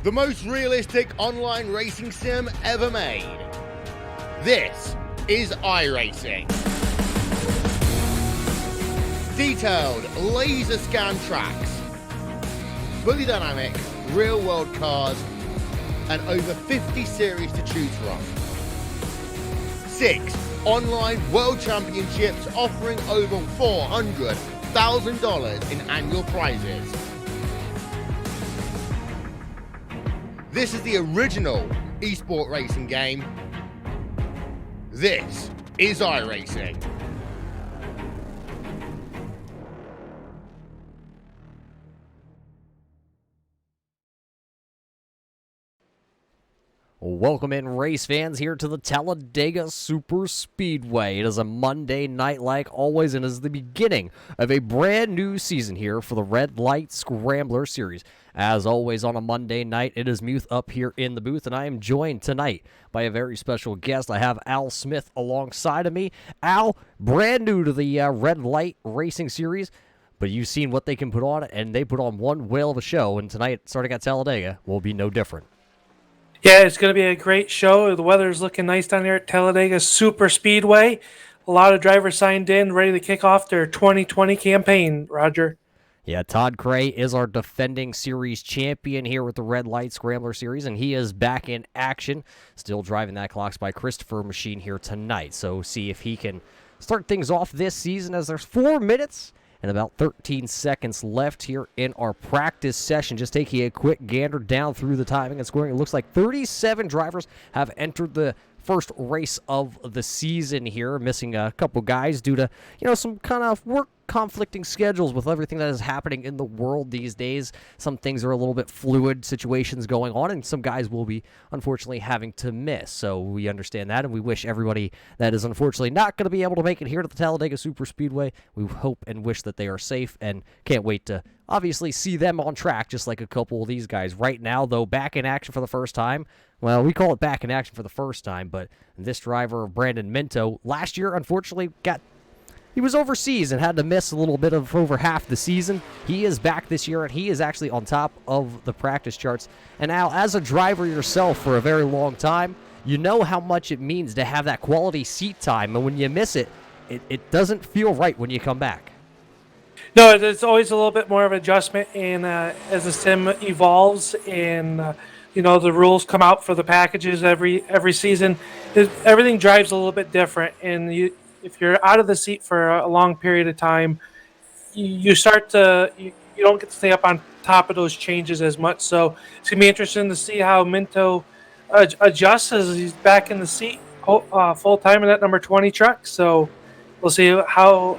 the most realistic online racing sim ever made. This is iRacing. Detailed laser scan tracks, fully dynamic, real world cars, and over 50 series to choose from. 6 online world championships offering over $400,000 in annual prizes. This is the original esport racing game. This is iRacing. Welcome in, race fans, here to the Talladega Super Speedway. It is a Monday night like always, and is the beginning of a brand new season here for the Red Light Scrambler series. As always on a Monday night, it is Muth up here in the booth, and I am joined tonight by a very special guest. I have Al Smith alongside of me. Al, brand new to the Red Light Racing series, but you've seen what they can put on, and they put on one whale of a show, and tonight, starting at Talladega, will be no different. Yeah, it's going to be a great show. The weather's looking nice down here at Talladega Super Speedway. A lot of drivers signed in, ready to kick off their 2020 campaign, Roger. Yeah, Todd Cray is our defending series champion here with the Red Light Scrambler series, and he is back in action, still driving that Clocks by Christopher machine here tonight. So see if he can start things off this season, as there's 4 minutes and about 13 seconds left here in our practice session. Just taking a quick gander down through the timing and scoring. It looks like 37 drivers have entered the first race of the season here, missing a couple guys due to, some kind of work conflicting schedules with everything that is happening in the world these days. Some things are a little bit fluid situations going on, and some guys will be unfortunately having to miss. So we understand that, and we wish everybody that is unfortunately not going to be able to make it here to the Talladega Super Speedway, we hope and wish that they are safe, and can't wait to obviously see them on track just like a couple of these guys. Right now, though, back in action for the first time. Well, we call it back in action for the first time, but this driver, Brandon Minto, last year, unfortunately, he was overseas and had to miss a little bit of over half the season. He is back this year, and he is actually on top of the practice charts. And Al, as a driver yourself for a very long time, you know how much it means to have that quality seat time, and when you miss it, it doesn't feel right when you come back. No, it's always a little bit more of an adjustment, and as the sim evolves and the rules come out for the packages every season, everything drives a little bit different, and if you're out of the seat for a long period of time, you start to you don't get to stay up on top of those changes as much. So it's gonna be interesting to see how Minto adjusts as he's back in the seat full time in that number 20 truck. So we'll see how.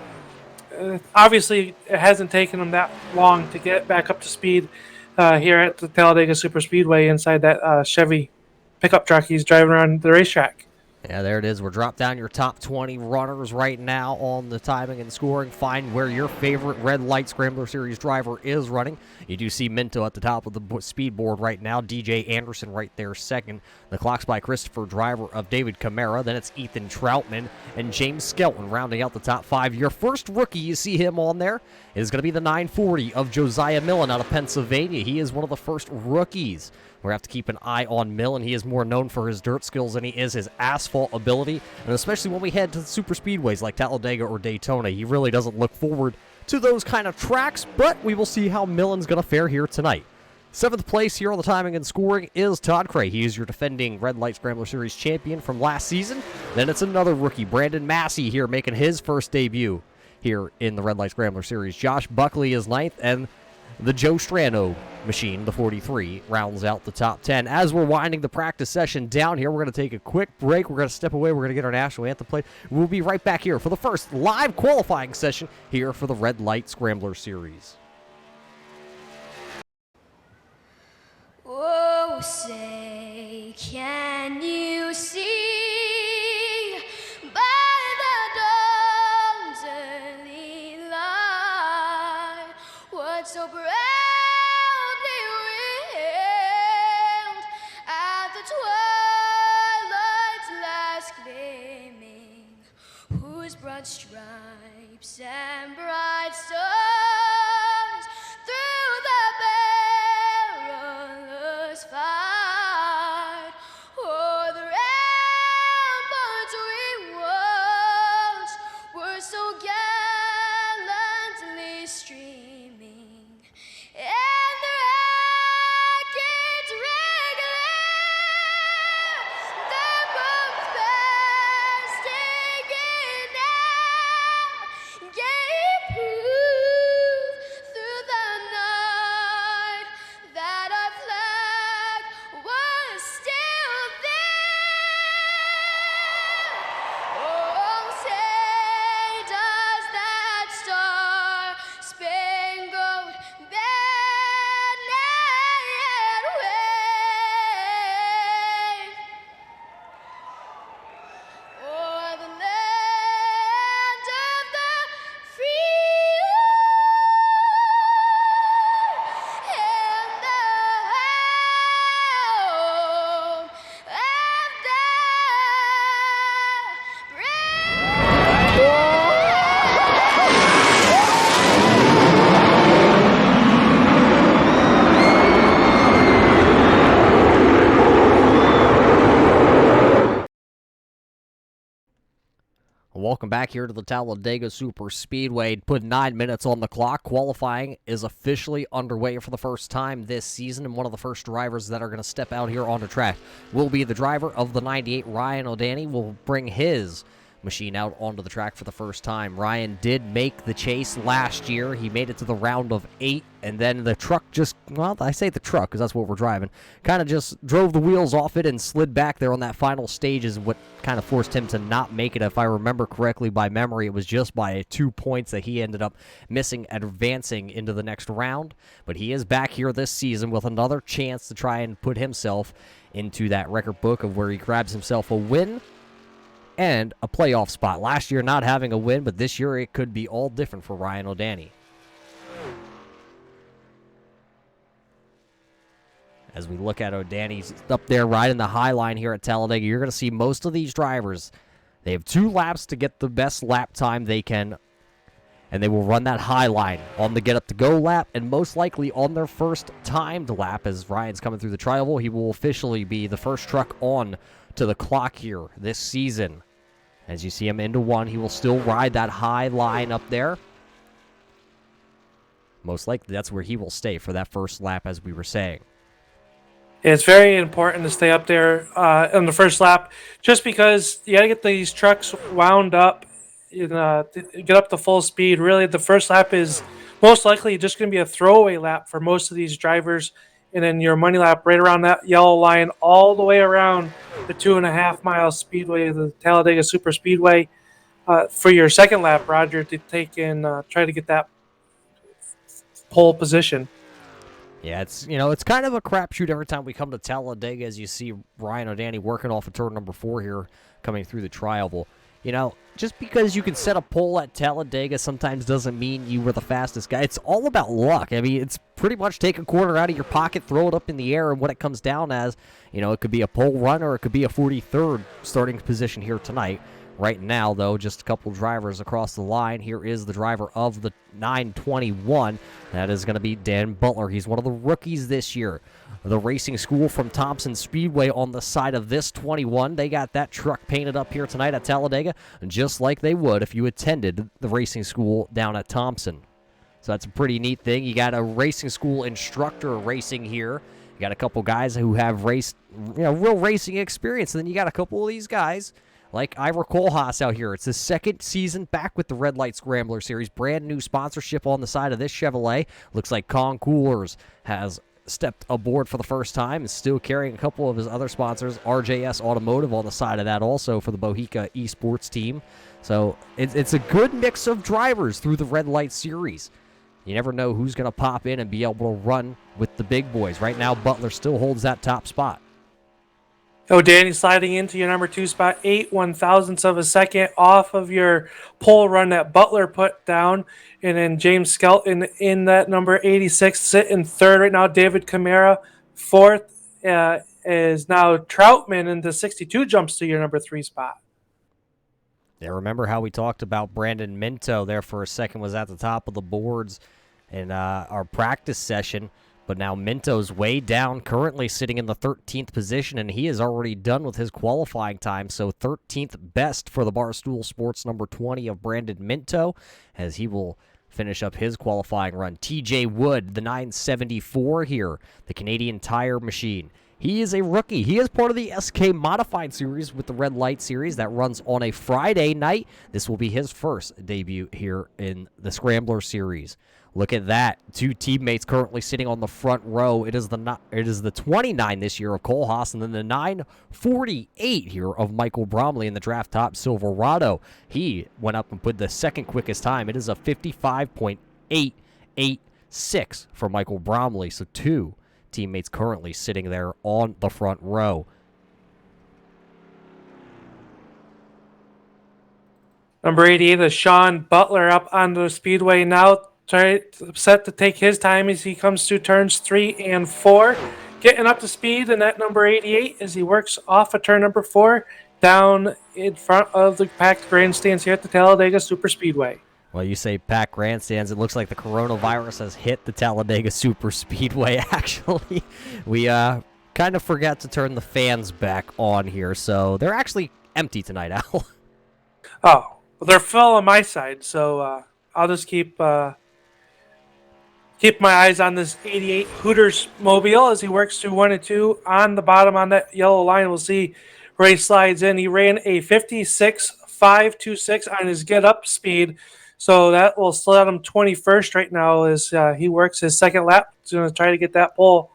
Obviously, it hasn't taken him that long to get back up to speed here at the Talladega Super Speedway inside that Chevy pickup truck he's driving around the racetrack. Yeah, there it is. We're drop down your top 20 runners right now on the timing and scoring. Find where your favorite Red Light Scrambler Series driver is running. You do see Minto at the top of the speed board right now. DJ Anderson right there second. The Clocks by Christopher driver of David Camara. Then it's Ethan Troutman and James Skelton rounding out the top 5. Your first rookie, you see him on there, is going to be the 940 of Josiah Millen out of Pennsylvania. He is one of the first rookies. We're going to have to keep an eye on Millen. He is more known for his dirt skills than he is his asphalt ability, and especially when we head to the super speedways like Talladega or Daytona. He really doesn't look forward to those kind of tracks, but we will see how Millen's going to fare here tonight. 7th place here on the timing and scoring is Todd Cray. He is your defending Red Light Scrambler Series champion from last season. Then it's another rookie, Brandon Massey, here making his first debut here in the Red Light Scrambler Series. Josh Buckley is 9th, and the Joe Strano machine, the 43, rounds out the top 10. As we're winding the practice session down here, we're going to take a quick break. We're going to step away. We're going to get our national anthem played. We'll be right back here for the first live qualifying session here for the Red Light Scrambler Series. Oh, say, can you see by the dawn's early light what so proudly wailed at the twilight's last gleaming, whose broad stripes and bright stars through the perilous fight so gallantly streaming, and the rackets regular, the boats bursting in out, gave proof through the night that our flag was still there. Oh, say does that star-spangled banner yet wave o'er the land of the free and the home of the brave. Welcome back here to the Talladega Super Speedway. Put 9 minutes on the clock. Qualifying is officially underway for the first time this season, and one of the first drivers that are going to step out here on the track will be the driver of the 98, Ryan O'Dani. Will bring his machine out onto the track for the first time. Ryan did make the chase last year. He made it to the round of 8, and then the truck just, well, I say the truck because that's what we're driving, kind of just drove the wheels off it and slid back there on that final stage is what kind of forced him to not make it. If I remember correctly by memory, it was just by 2 points that he ended up missing and advancing into the next round. But he is back here this season with another chance to try and put himself into that record book of where he grabs himself a win and a playoff spot. Last year not having a win, but this year it could be all different for Ryan O'Dani. As we look at O'Dani's up there riding the high line here at Talladega, you're going to see most of these drivers, they have 2 laps to get the best lap time they can, and they will run that high line on the get-up-to-go lap, and most likely on their first timed lap, as Ryan's coming through the tri-oval, he will officially be the first truck on to the clock here this season. As you see him into 1, he will still ride that high line up there. Most likely that's where he will stay for that first lap, as we were saying. It's very important to stay up there on the first lap, just because you got to get these trucks wound up, get up to full speed. Really, the first lap is most likely just going to be a throwaway lap for most of these drivers, and then your money lap right around that yellow line all the way around the 2.5-mile speedway, the Talladega Super Speedway, for your second lap, Roger, to take and try to get that pole position. Yeah, it's kind of a crapshoot every time we come to Talladega, as you see Ryan O'Dani working off of turn number 4 here, coming through the tri-oval. Just because you can set a pole at Talladega sometimes doesn't mean you were the fastest guy. It's all about luck. I mean, it's pretty much take a quarter out of your pocket, throw it up in the air, and what it comes down as, it could be a pole run or it could be a 43rd starting position here tonight. Right now, though, just a couple drivers across the line. Here is the driver of the 921. That is going to be Dan Butler. He's one of the rookies this year. The racing school from Thompson Speedway on the side of this 21. They got that truck painted up here tonight at Talladega, just like they would if you attended the racing school down at Thompson. So that's a pretty neat thing. You got a racing school instructor racing here. You got a couple guys who have raced, real racing experience. And then you got a couple of these guys like Ira Kohlhaas out here. It's his second season back with the Red Light Scrambler Series. Brand new sponsorship on the side of this Chevrolet. Looks like Con Coolers has stepped aboard for the first time and still carrying a couple of his other sponsors. RJS Automotive on the side of that also for the Bohica Esports team. So it's a good mix of drivers through the Red Light Series. You never know who's going to pop in and be able to run with the big boys. Right now, Butler still holds that top spot. Danny sliding into your number 2 spot, 8/1000ths of a second off of your pole run that Butler put down. And then James Skelton in that number 86, sitting 3rd right now. David Camara 4th, is now Troutman in the 62 jumps to your number 3 spot. Yeah, remember how we talked about Brandon Minto there for a second, was at the top of the boards in our practice session. But now Minto's way down, currently sitting in the 13th position, and he is already done with his qualifying time. So 13th best for the Barstool Sports number 20 of Brandon Minto, as he will finish up his qualifying run. TJ Wood, the 974 here, the Canadian Tire Machine. He is a rookie. He is part of the SK Modified Series with the Red Light Series that runs on a Friday night. This will be his first debut here in the Scrambler Series. Look at that. Two teammates currently sitting on the front row. It is the 29 this year of Cole Haas, and then the 948 here of Michael Bromley in the draft top Silverado. He went up and put the second quickest time. It is a 55.886 for Michael Bromley. So two teammates currently sitting there on the front row. Number 88 is Sean Butler up on the speedway now. Set to take his time as he comes through turns 3 and 4. Getting up to speed in that number 88 as he works off of turn number 4 down in front of the packed grandstands here at the Talladega Super Speedway. Well, you say packed grandstands. It looks like the coronavirus has hit the Talladega Super Speedway, actually. We kind of forgot to turn the fans back on here, so they're actually empty tonight, Al. Oh, well, they're full on my side, so I'll just keep my eyes on this 88 Hooters mobile as he works through 1 and 2 on the bottom on that yellow line. We'll see where he slides in. He ran a 56.526 on his get-up speed, so that will slot him 21st right now as he works his second lap. He's going to try to get that pole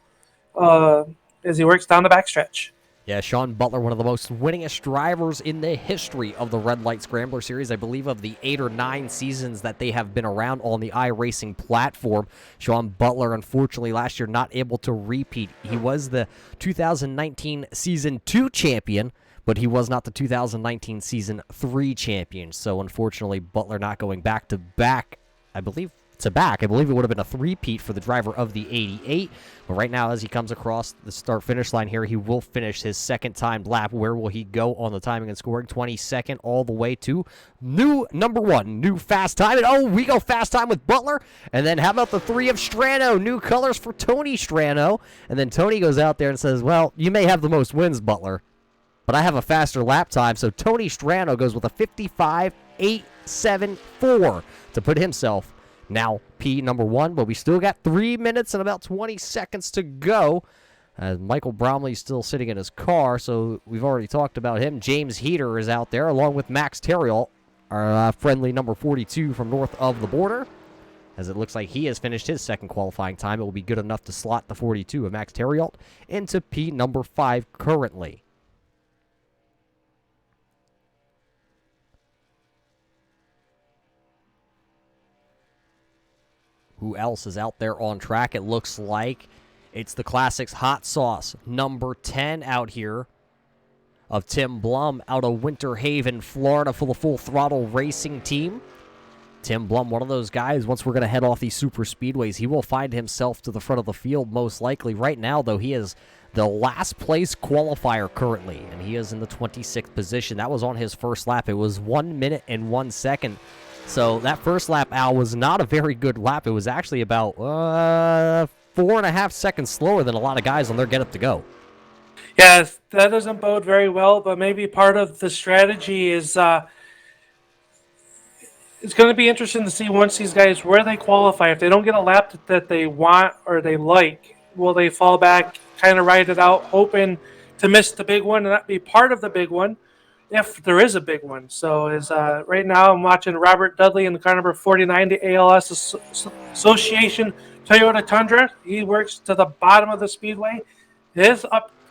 as he works down the backstretch. Yeah, Sean Butler, one of the most winningest drivers in the history of the Red Light Scrambler Series. I believe of the 8 or 9 seasons that they have been around on the iRacing platform. Sean Butler, unfortunately, last year not able to repeat. He was the 2019 Season 2 champion, but he was not the 2019 Season 3 champion. So, unfortunately, Butler not going back to back, I believe it would have been a three-peat for the driver of the 88. But right now, as he comes across the start-finish line here, he will finish his second-timed lap. Where will he go on the timing and scoring? 22nd all the way to number 1, new fast time. And, we go fast time with Butler. And then how about the 3 of Strano? New colors for Tony Strano. And then Tony goes out there and says, well, you may have the most wins, Butler, but I have a faster lap time. So Tony Strano goes with a 55.874 to put himself now P number 1, but we still got 3 minutes and about 20 seconds to go. Michael Bromley's still sitting in his car, so we've already talked about him. James Heater is out there, along with Max Terriol, our friendly number 42 from north of the border. As it looks like he has finished his second qualifying time, it will be good enough to slot the 42 of Max Terriol into P number 5 currently. Who else is out there on track? It looks like it's the Classics Hot Sauce, number 10 out here of Tim Blum out of Winter Haven, Florida for the Full Throttle Racing team. Tim Blum, one of those guys, once we're going to head off these super speedways, he will find himself to the front of the field most likely. Right now, though, he is the last place qualifier currently, and he is in the 26th position. That was on his first lap. It was 1 minute and 1 second. So that first lap, Al, was not a very good lap. It was actually about 4.5 seconds slower than a lot of guys on their get-up to go. Yes, that doesn't bode very well, but maybe part of the strategy is it's going to be interesting to see once these guys, where they qualify. If they don't get a lap that they want or they like, will they fall back, kind of ride it out, hoping to miss the big one and not be part of the big one, if there is a big one. So right now I'm watching Robert Dudley in the car number 49, the ALS Association Toyota Tundra. He works to the bottom of the speedway. His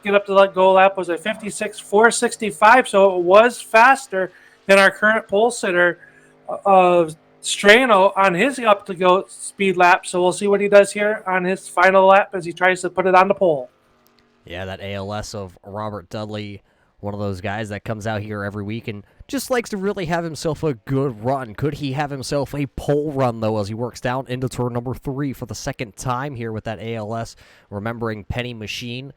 get up to let go lap was a 56.465, so it was faster than our current pole sitter Strano on his up to go speed lap. So we'll see what he does here on his final lap as he tries to put it on the pole. Yeah, that ALS of Robert Dudley, one of those guys that comes out here every week and just likes to really have himself a good run. Could he have himself a pole run, though, as he works down into turn number 3 for the second time here with that ALS? Remembering Penny Machine,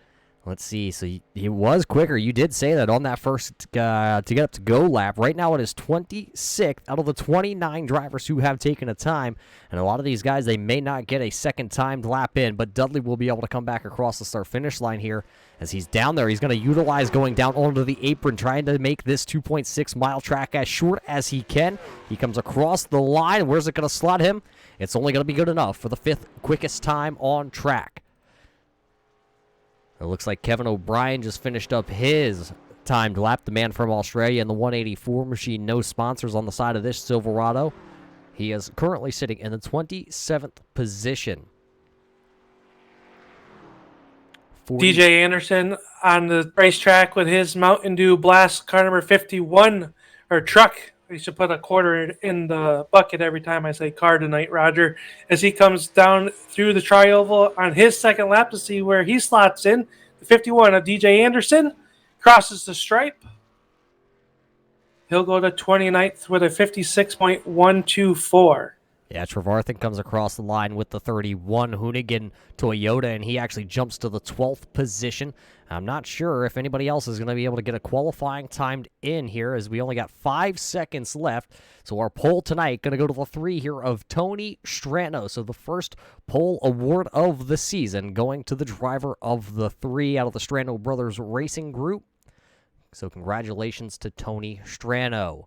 Let's see. So he was quicker. You did say that on that first to get up to go lap. Right now it is 26th out of the 29 drivers who have taken a time. And a lot of these guys, they may not get a second timed lap in, but Dudley will be able to come back across the start-finish line here as he's down there. He's going to utilize going down onto the apron, trying to make this 2.6-mile track as short as he can. He comes across the line. Where's it going to slot him? It's only going to be good enough for the 5th quickest time on track. It looks like Kevin O'Brien just finished up his timed lap, the man from Australia in the 184 machine. No sponsors on the side of this Silverado. He is currently sitting in the 27th position. DJ Anderson on the racetrack with his Mountain Dew Blast car number 51, or truck. We should put a quarter in the bucket every time I say car tonight, Roger, as he comes down through the tri-oval on his second lap to see where he slots in. The 51 of DJ Anderson crosses the stripe. He'll go to 29th with a 56.124. Yeah, Trevarthen comes across the line with the 31 Hoonigan Toyota, and he actually jumps to the 12th position. I'm not sure if anybody else is going to be able to get a qualifying timed in here, as we only got 5 seconds left. So our pole tonight going to go to the 3 here of Tony Strano. So the first pole award of the season going to the driver of the 3 out of the Strano Brothers Racing Group. So congratulations to Tony Strano.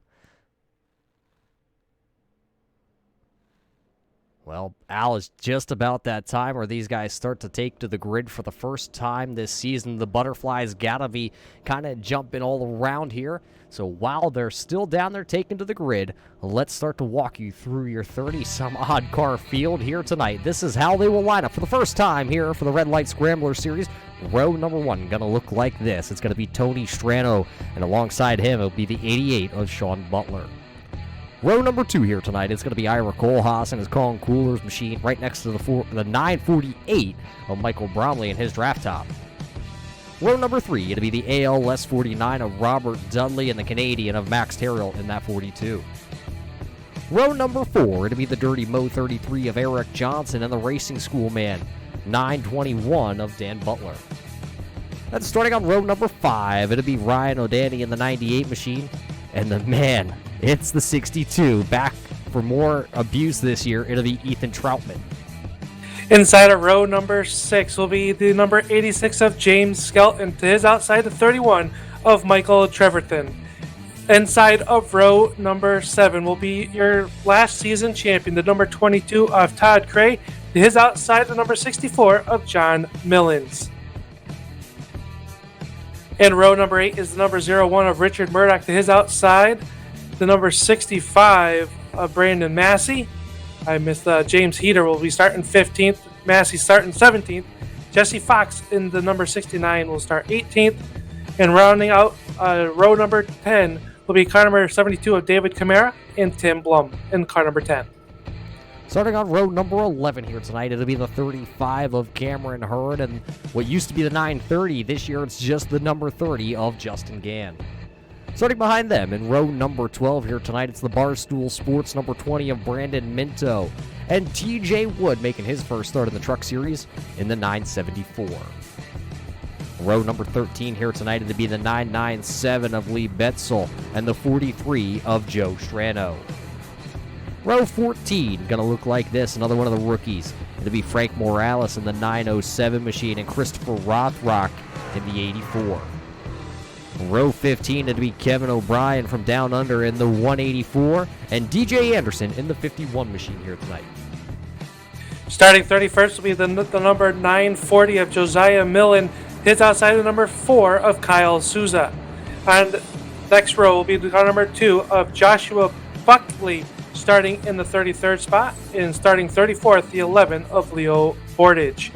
Well, Al, is just about that time where these guys start to take to the grid for the first time this season. The Butterflies gotta be kind of jumping all around here. So while they're still down there taking to the grid, let's start to walk you through your 30-some-odd car field here tonight. This is how they will line up for the first time here for the Red Light Scrambler Series. Row number 1 gonna look like this. It's gonna be Tony Strano, and alongside him it'll be the 88 of Sean Butler. Row number 2 here tonight, it's going to be Ira Kohlhaas and his Colin Cooler's machine right next to the 948 of Michael Bromley and his draft top. Row number 3, it'll be the ALS 49 of Robert Dudley and the Canadian of Max Terrell in that 42. Row number 4, it'll be the Dirty Mo 33 of Eric Johnson and the Racing School Man 921 of Dan Butler. Then starting on row number 5, it'll be Ryan O'Danny in the 98 machine, and the man, it's the 62. Back for more abuse this year, it'll be Ethan Troutman. Inside of row number 6 will be the number 86 of James Skelton. To his outside, the 31 of Michael Treverton. Inside of row number 7 will be your last season champion, the number 22 of Todd Cray. To his outside, the number 64 of John Millins. And row number 8 is the number 01 of Richard Murdoch. To his outside, the number 65 of Brandon Massey. I missed James Heater will be starting 15th. Massey starting 17th. Jesse Fox in the number 69 will start 18th. And rounding out row number 10 will be car number 72 of David Camara and Tim Blum in car number 10. Starting on row number 11 here tonight, it'll be the 35 of Cameron Hurd, and what used to be the 930, this year it's just the number 30 of Justin Gann. Starting behind them in row number 12 here tonight, it's the Barstool Sports number 20 of Brandon Minto, and TJ Wood making his first start in the Truck Series in the 974. Row number 13 here tonight, it'll be the 997 of Lee Betzel and the 43 of Joe Strano. Row 14, gonna look like this, another one of the rookies. It'll be Frank Morales in the 907 machine and Christopher Rothrock in the 84. Row 15, it'll be Kevin O'Brien from Down Under in the 184 and DJ Anderson in the 51 machine here tonight. Starting 31st will be the number 940 of Josiah Millen. His outside the number 4 of Kyle Souza. And next row will be the car number 2 of Joshua Buckley, starting in the 33rd spot, and starting 34th, the 11 of Leo Bordage.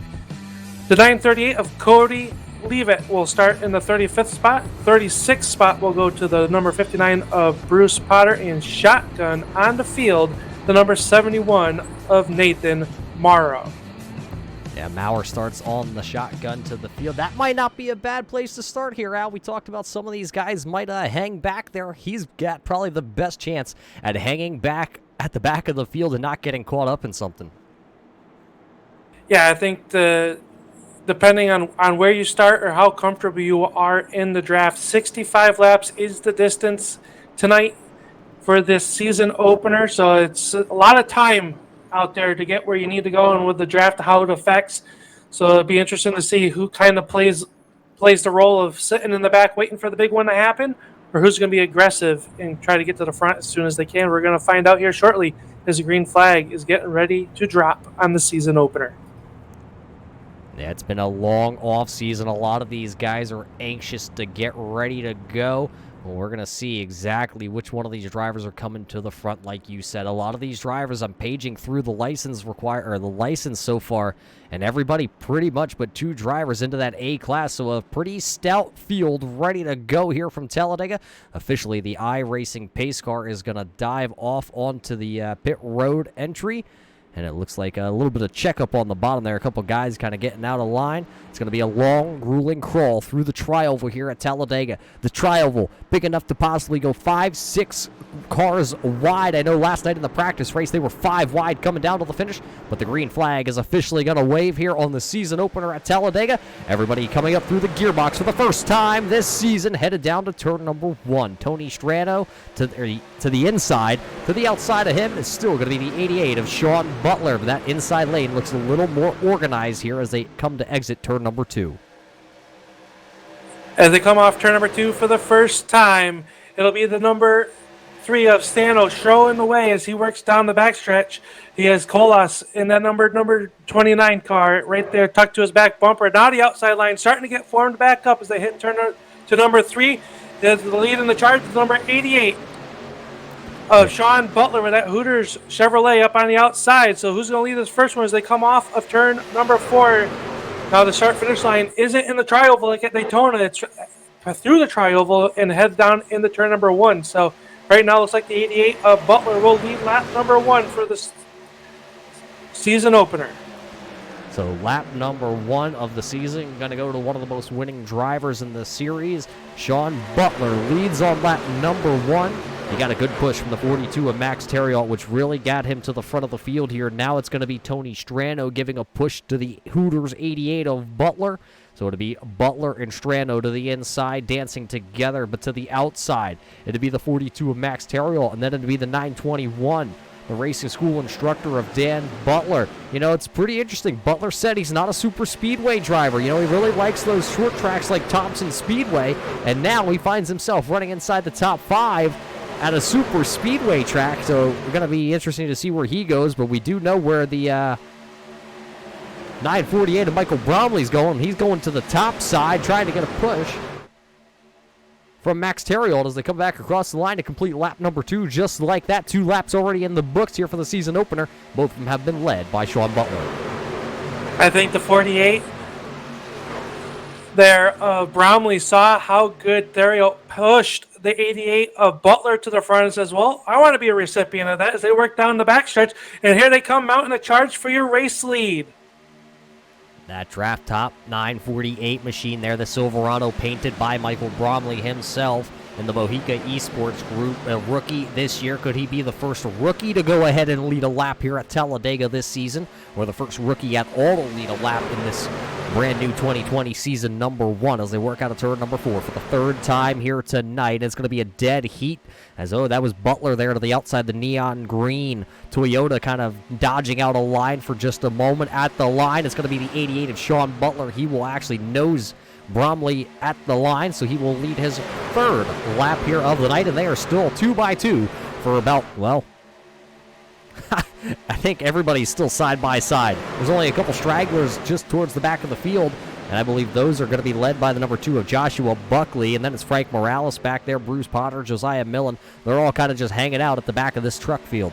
The 938 of Cody Leavitt will start in the 35th spot. 36th spot will go to the number 59 of Bruce Potter, and shotgun on the field, the number 71 of Nathan Morrow. Yeah, Maurer starts on the shotgun to the field. That might not be a bad place to start here, Al. We talked about some of these guys might hang back there. He's got probably the best chance at hanging back at the back of the field and not getting caught up in something. Yeah, I think the depending on where you start or how comfortable you are in the draft. 65 laps is the distance tonight for this season opener, so it's a lot of time out there to get where you need to go, and with the draft, how it affects. So it'll be interesting to see who kind of plays the role of sitting in the back waiting for the big one to happen, or who's going to be aggressive and try to get to the front as soon as they can. We're going to find out here shortly as the green flag is getting ready to drop on the season opener. Yeah, it's been a long off season. A lot of these guys are anxious to get ready to go. Well, we're going to see exactly which one of these drivers are coming to the front, like you said. A lot of these drivers, I'm paging through the license so far, and everybody pretty much but 2 drivers into that A class, so a pretty stout field ready to go here from Talladega. Officially, the iRacing pace car is going to dive off onto the pit road entry. And it looks like a little bit of checkup on the bottom there. A couple guys kind of getting out of line. It's going to be a long, grueling crawl through the tri-oval here at Talladega. The tri-oval, big enough to possibly go 5-6 cars wide. I know last night in the practice race, they were 5 wide coming down to the finish. But the green flag is officially going to wave here on the season opener at Talladega. Everybody coming up through the gearbox for the first time this season, headed down to turn number 1. Tony Strano to the inside. To the outside of him is still going to be the 88 of Sean Butler, but that inside lane looks a little more organized here as they come to exit turn number 2. As they come off turn number 2 for the first time, it'll be the number 3 of Stano showing the way as he works down the backstretch. He has Colas in that number 29 car right there tucked to his back bumper. Now the outside line starting to get formed back up as they hit turn to number 3. There's the lead in the charge is number 88. Sean Butler with that Hooters Chevrolet up on the outside. So who's going to lead this first one as they come off of turn number 4? Now the start-finish line isn't in the tri-oval like at Daytona. It's through the tri-oval and heads down into turn number 1. So right now it looks like the 88 of Butler will lead lap number 1 for the season opener. So lap number 1 of the season, going to go to one of the most winning drivers in the series. Sean Butler leads on lap number 1. He got a good push from the 42 of Max Terriot, which really got him to the front of the field here. Now it's going to be Tony Strano giving a push to the Hooters 88 of Butler. So it'll be Butler and Strano to the inside, dancing together, but to the outside, it'll be the 42 of Max Terriot, and then it'll be the 921. The racing school instructor of Dan Butler. You know, it's pretty interesting. Butler said he's not a super speedway driver. You know, he really likes those short tracks like Thompson Speedway, and now he finds himself running inside the top 5 at a super speedway track. So we're going to be interesting to see where he goes, but we do know where the 948 of Michael Bromley's going. He's going to the top side, trying to get a push from Max Terriot as they come back across the line to complete lap number 2. Just like that, 2 laps already in the books here for the season opener. Both of them have been led by Sean Butler. I think the 48 there of Bromley saw how good Terriot pushed the 88 of Butler to the front and says, well, I want to be a recipient of that as they work down the backstretch. And here they come mounting a charge for your race lead. That draft top 948 machine there, the Silverado painted by Michael Bromley himself in the Mohica Esports Group. A rookie this year. Could he be the first rookie to go ahead and lead a lap here at Talladega this season? Or the first rookie at all to lead a lap in this brand new 2020 season number 1 as they work out of turn number 4 for the 3rd time here tonight. It's going to be a dead heat as, that was Butler there to the outside, the neon green Toyota kind of dodging out a line for just a moment at the line. It's going to be the 88 of Sean Butler. He will actually nose Bromley at the line, so he will lead his 3rd lap here of the night, and they are still 2 by 2 for about, well, I think everybody's still side by side. There's only a couple stragglers just towards the back of the field, and I believe those are going to be led by the number 2 of Joshua Buckley, and then it's Frank Morales back there, Bruce Potter, Josiah Millen. They're all kind of just hanging out at the back of this truck field.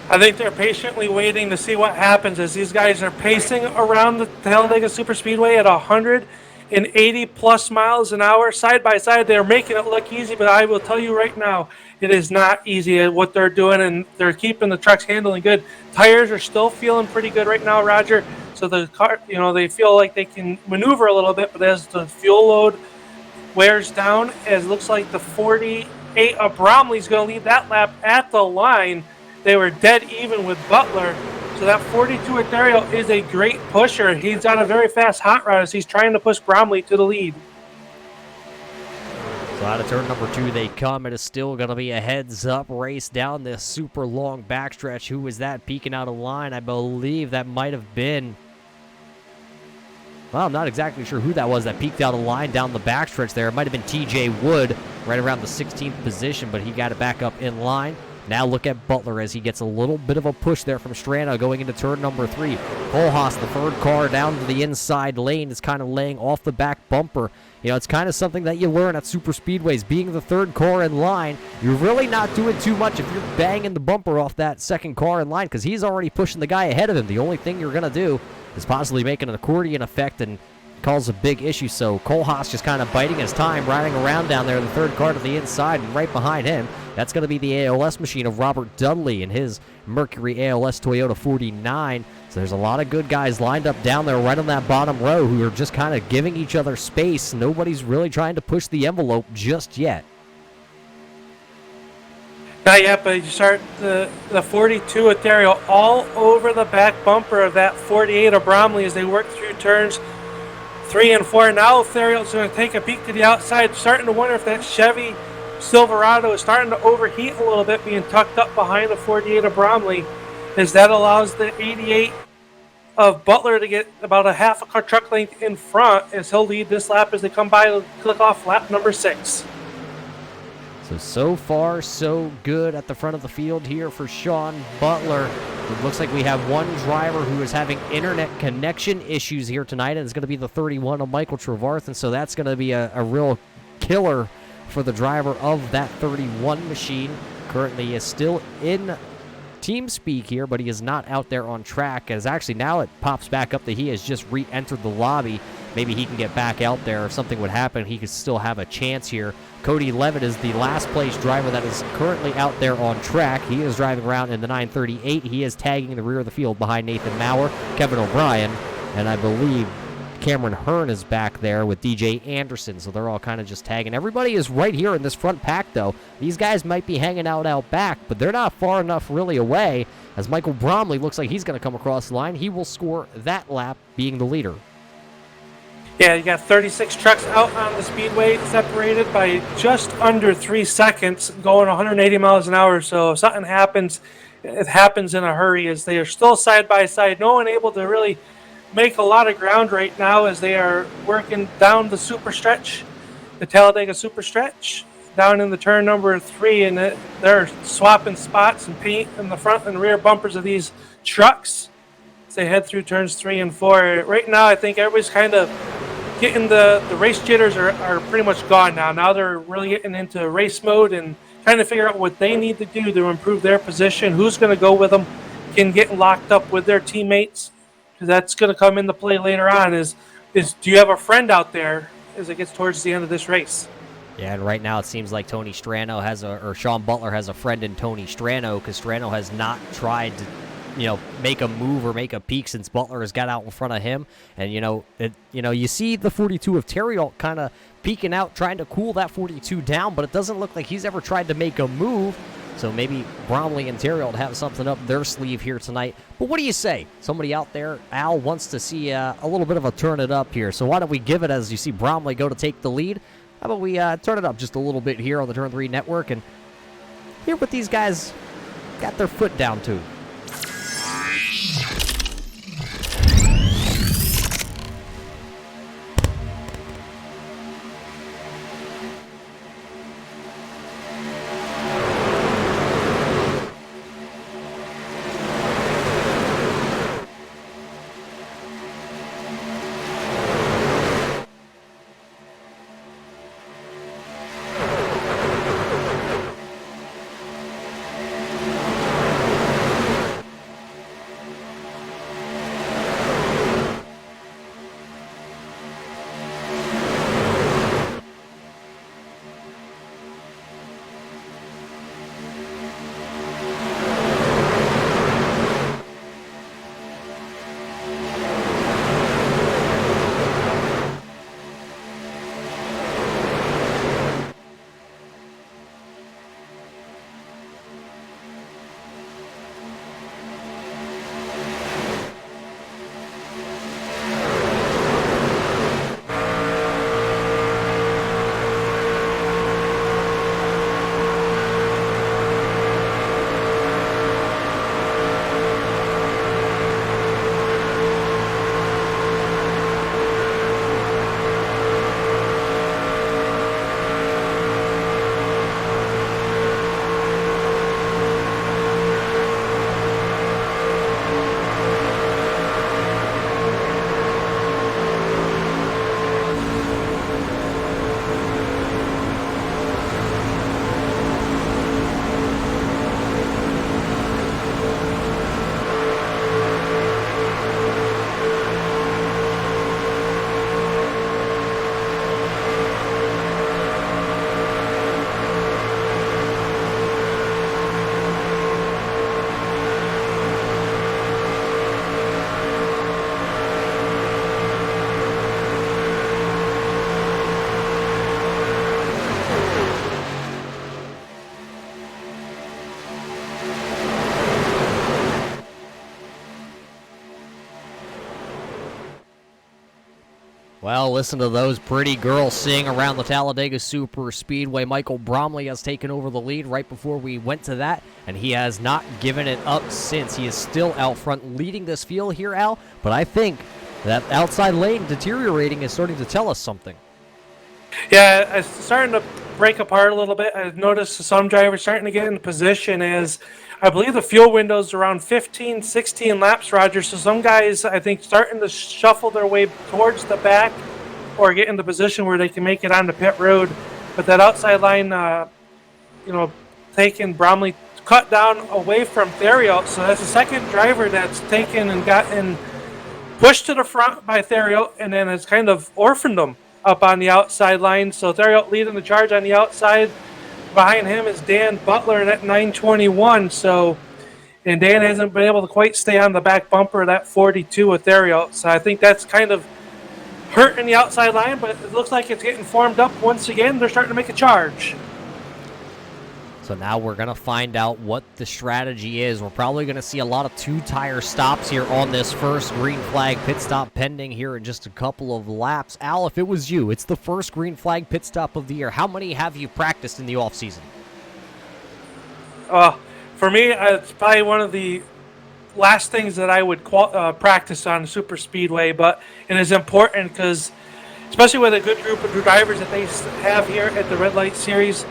I think they're patiently waiting to see what happens as these guys are pacing around the Talladega Superspeedway at 180 plus miles an hour side by side. They're making it look easy, but I will tell you right now, it is not easy at what they're doing, and they're keeping the trucks handling good. Tires are still feeling pretty good right now, Roger. So the car, they feel like they can maneuver a little bit, but as the fuel load wears down, as it looks like the 48 of Bromley's going to lead that lap at the line. They were dead even with Butler So that 42 Ethereal is a great pusher. He's got a very fast hot rod as he's trying to push Bromley to the lead. So out of turn number 2 they come. It is still going to be a heads-up race down this super long backstretch. Who was that peeking out of line? I believe that might have been... Well, I'm not exactly sure who that was that peeked out of line down the backstretch there. It might have been TJ Wood right around the 16th position, but he got it back up in line. Now look at Butler as he gets a little bit of a push there from Strano going into turn number 3. Kohlhaas, the third car down to the inside lane, is kind of laying off the back bumper. You know, it's kind of something that you learn at super speedways. Being the third car in line, you're really not doing too much if you're banging the bumper off that second car in line because he's already pushing the guy ahead of him. The only thing you're going to do is possibly make an accordion effect and cause a big issue. So Kohlhaas just kind of biding his time, riding around down there, the third car to the inside, and right behind him, that's going to be the ALS machine of Robert Dudley and his Mercury ALS Toyota 49. So there's a lot of good guys lined up down there right on that bottom row who are just kind of giving each other space. Nobody's really trying to push the envelope just yet. Not yet, but you start the 42 Ethereal all over the back bumper of that 48 of Bromley as they work through turns 3 and 4. Now Ethereal's going to take a peek to the outside, starting to wonder if that Chevy Silverado is starting to overheat a little bit, being tucked up behind the 48 of Bromley, as that allows the 88 of Butler to get about a half a car truck length in front as he'll lead this lap as they come by to click off lap number 6. So far, so good at the front of the field here for Sean Butler. It looks like we have one driver who is having internet connection issues here tonight, and it's going to be the 31 of Michael Trevarthen, so that's going to be a real killer for the driver of that 31 machine. Currently is still in TeamSpeak here, but he is not out there on track, as actually now it pops back up that he has just re-entered the lobby. Maybe he can get back out there. If something would happen, he could still have a chance here. Cody Levitt is the last place driver that is currently out there on track. He is driving around in the 938. He is tagging the rear of the field behind Nathan Maurer, Kevin O'Brien, and I believe Cameron Hearn is back there with DJ Anderson, so they're all kind of just tagging. Everybody is right here in this front pack, though. These guys might be hanging out back, but they're not far enough really away, as Michael Bromley looks like he's going to come across the line. He will score that lap, being the leader. Yeah, you got 36 trucks out on the speedway, separated by just under 3 seconds, going 180 miles an hour. So if something happens, it happens in a hurry, as they are still side by side. No one able to really make a lot of ground right now as they are working down the super stretch, the Talladega super stretch, down in the turn number 3, and they're swapping spots and paint in the front and rear bumpers of these trucks as they head through turns 3 and 4. Right now, I think everybody's kind of getting the race jitters are pretty much gone now. Now they're really getting into race mode and trying to figure out what they need to do to improve their position, who's going to go with them, can get locked up with their teammates, because that's going to come into play later on. Is do you have a friend out there as it gets towards the end of this race? Yeah, and right now it seems like Tony Strano or Sean Butler has a friend in Tony Strano, because Strano has not tried to, make a move or make a peek since Butler has got out in front of him. And, you see the 42 of Terriot kind of peeking out, trying to cool that 42 down, but it doesn't look like he's ever tried to make a move. So maybe Bromley and Terriot have something up their sleeve here tonight. But what do you say? Somebody out there, Al, wants to see a little bit of a turn it up here. So why don't we give it, as you see Bromley go to take the lead? How about we turn it up just a little bit here on the Turn 3 Network and hear what these guys got their foot down to. Well, listen to those pretty girls sing around the Talladega Super Speedway. Michael Bromley has taken over the lead right before we went to that, and he has not given it up since. He is still out front leading this field here, Al, but I think that outside lane deteriorating is starting to tell us something. Yeah, it's starting to break apart a little bit. I've noticed some drivers starting to get in position as I believe the fuel window's around 15, 16 laps, Roger. So some guys, I think, starting to shuffle their way towards the back or get in the position where they can make it onto pit road. But that outside line, taking Bromley cut down away from Theriot. So that's the second driver that's taken and gotten pushed to the front by Theriot and then has kind of orphaned them up on the outside line. So Theriot leading the charge on the outside. Behind him is Dan Butler at 921. And Dan hasn't been able to quite stay on the back bumper of that 42 with Theriot. So I think that's kind of hurting the outside line, but it looks like it's getting formed up once again. They're starting to make a charge. So now we're going to find out what the strategy is. We're probably going to see a lot of two-tire stops here on this first green flag pit stop pending here in just a couple of laps. Al, if it was you, it's the first green flag pit stop of the year. How many have you practiced in the offseason? For me, it's probably one of the last things that I would practice on super speedway, but it is important because, especially with a good group of drivers that they have here at the Red Light Series,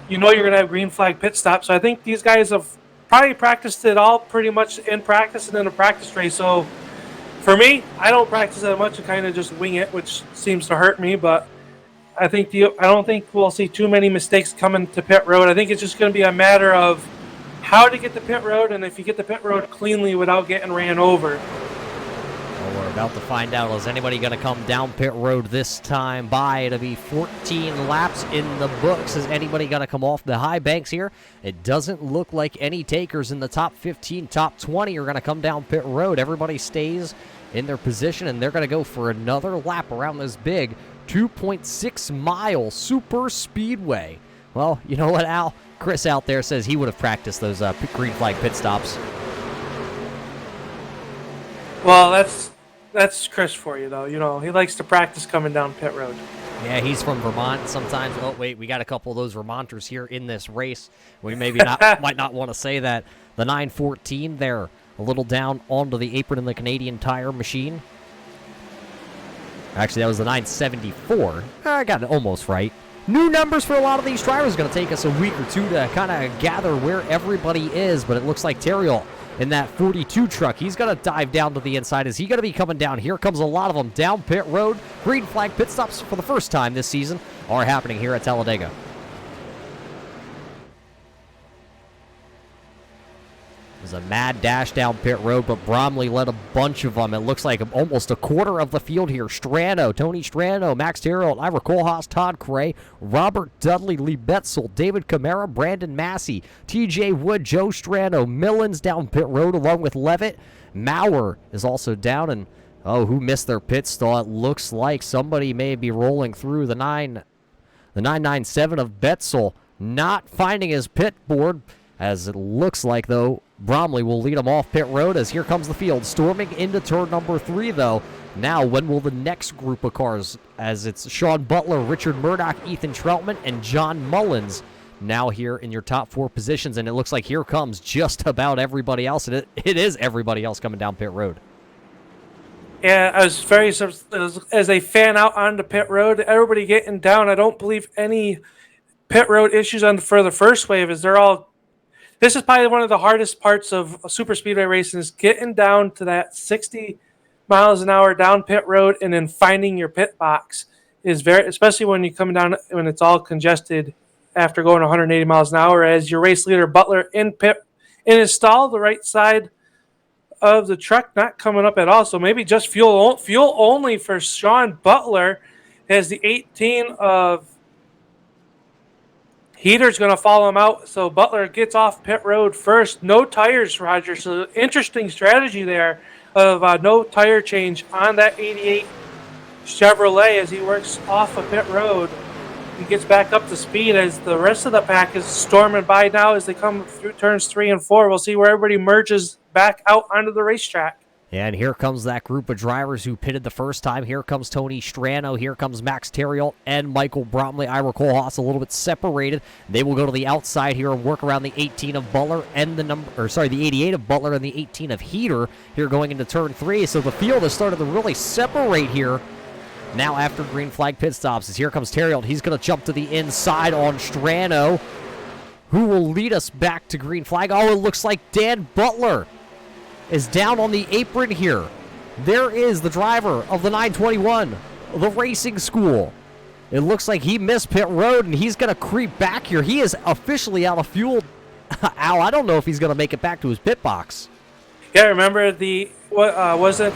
you're going to have green flag pit stops. So I think these guys have probably practiced it all pretty much in practice and in a practice race. So for me, I don't practice that much and kind of just wing it, which seems to hurt me. But I don't think we'll see too many mistakes coming to pit road. I think it's just going to be a matter of how to get to pit road and if you get the pit road cleanly without getting ran over. Well, we're about to find out. Is anybody going to come down pit road this time by? It'll be 14 laps in the books. Is anybody going to come off the high banks here? It doesn't look like any takers in the top 15, top 20 are going to come down pit road. Everybody stays in their position, and they're going to go for another lap around this big 2.6-mile super speedway. Well, you know what, Al? Chris out there says he would have practiced those green flag pit stops. Well, that's Chris for you, though. He likes to practice coming down pit road. Yeah, he's from Vermont. Sometimes, oh, wait, we got a couple of those Vermonters here in this race. We might not want to say that. The 914 there, a little down onto the apron in the Canadian Tire machine. Actually, that was the 974. I got it almost right. New numbers for a lot of these drivers. Going to take us a week or two to kind of gather where everybody is, but it looks like Theriot in that 42 truck, he's going to dive down to the inside. Is he going to be coming down? Here comes a lot of them down pit road. Green flag pit stops for the first time this season are happening here at Talladega. There's a mad dash down pit road, but Bromley led a bunch of them. It looks like almost a quarter of the field here. Tony Strano, Max Terrell, Ira Kohlhaas, Todd Cray, Robert Dudley, Lee Betzel, David Camara, Brandon Massey, TJ Wood, Joe Strano, Millens down pit road along with Levitt. Maurer is also down, and who missed their pit stall? It looks like somebody may be rolling through the 997 of Betzel, not finding his pit board, as it looks like, though, Bromley will lead him off pit road as here comes the field. Storming into turn number 3, though. Now, when will the next group of cars, as it's Sean Butler, Richard Murdoch, Ethan Troutman, and John Mullins now here in your top 4 positions, and it looks like here comes just about everybody else. It is everybody else coming down pit road. Yeah, I was very, as they fan out onto pit road, everybody getting down. I don't believe any pit road issues for the first wave as they're all. This is probably one of the hardest parts of super speedway racing is getting down to that 60 miles an hour down pit road and then finding your pit box is very, especially when you're coming down when it's all congested after going 180 miles an hour. As your race leader Butler in his stall, the right side of the truck not coming up at all. So maybe just fuel only for Sean Butler as the 18 of Heater's going to follow him out, so Butler gets off pit road first. No tires, Roger. So interesting strategy there of no tire change on that 88 Chevrolet as he works off of pit road. He gets back up to speed as the rest of the pack is storming by now as they come through turns 3 and 4. We'll see where everybody merges back out onto the racetrack. And here comes that group of drivers who pitted the first time. Here comes Tony Strano. Here comes Max Theriault and Michael Bromley. Ira Kohlhaas a little bit separated. They will go to the outside here and work around the 18 of Butler and the 88 of Butler and the 18 of Heater here going into turn 3. So the field has started to really separate here. Now after green flag pit stops, as here comes Theriault. He's going to jump to the inside on Strano, who will lead us back to green flag. Oh, it looks like Dan Butler is down on the apron here. There is the driver of the 921, the racing school. It looks like he missed pit road, and he's going to creep back here. He is officially out of fuel. Al, I don't know if he's going to make it back to his pit box. Yeah, remember wasn't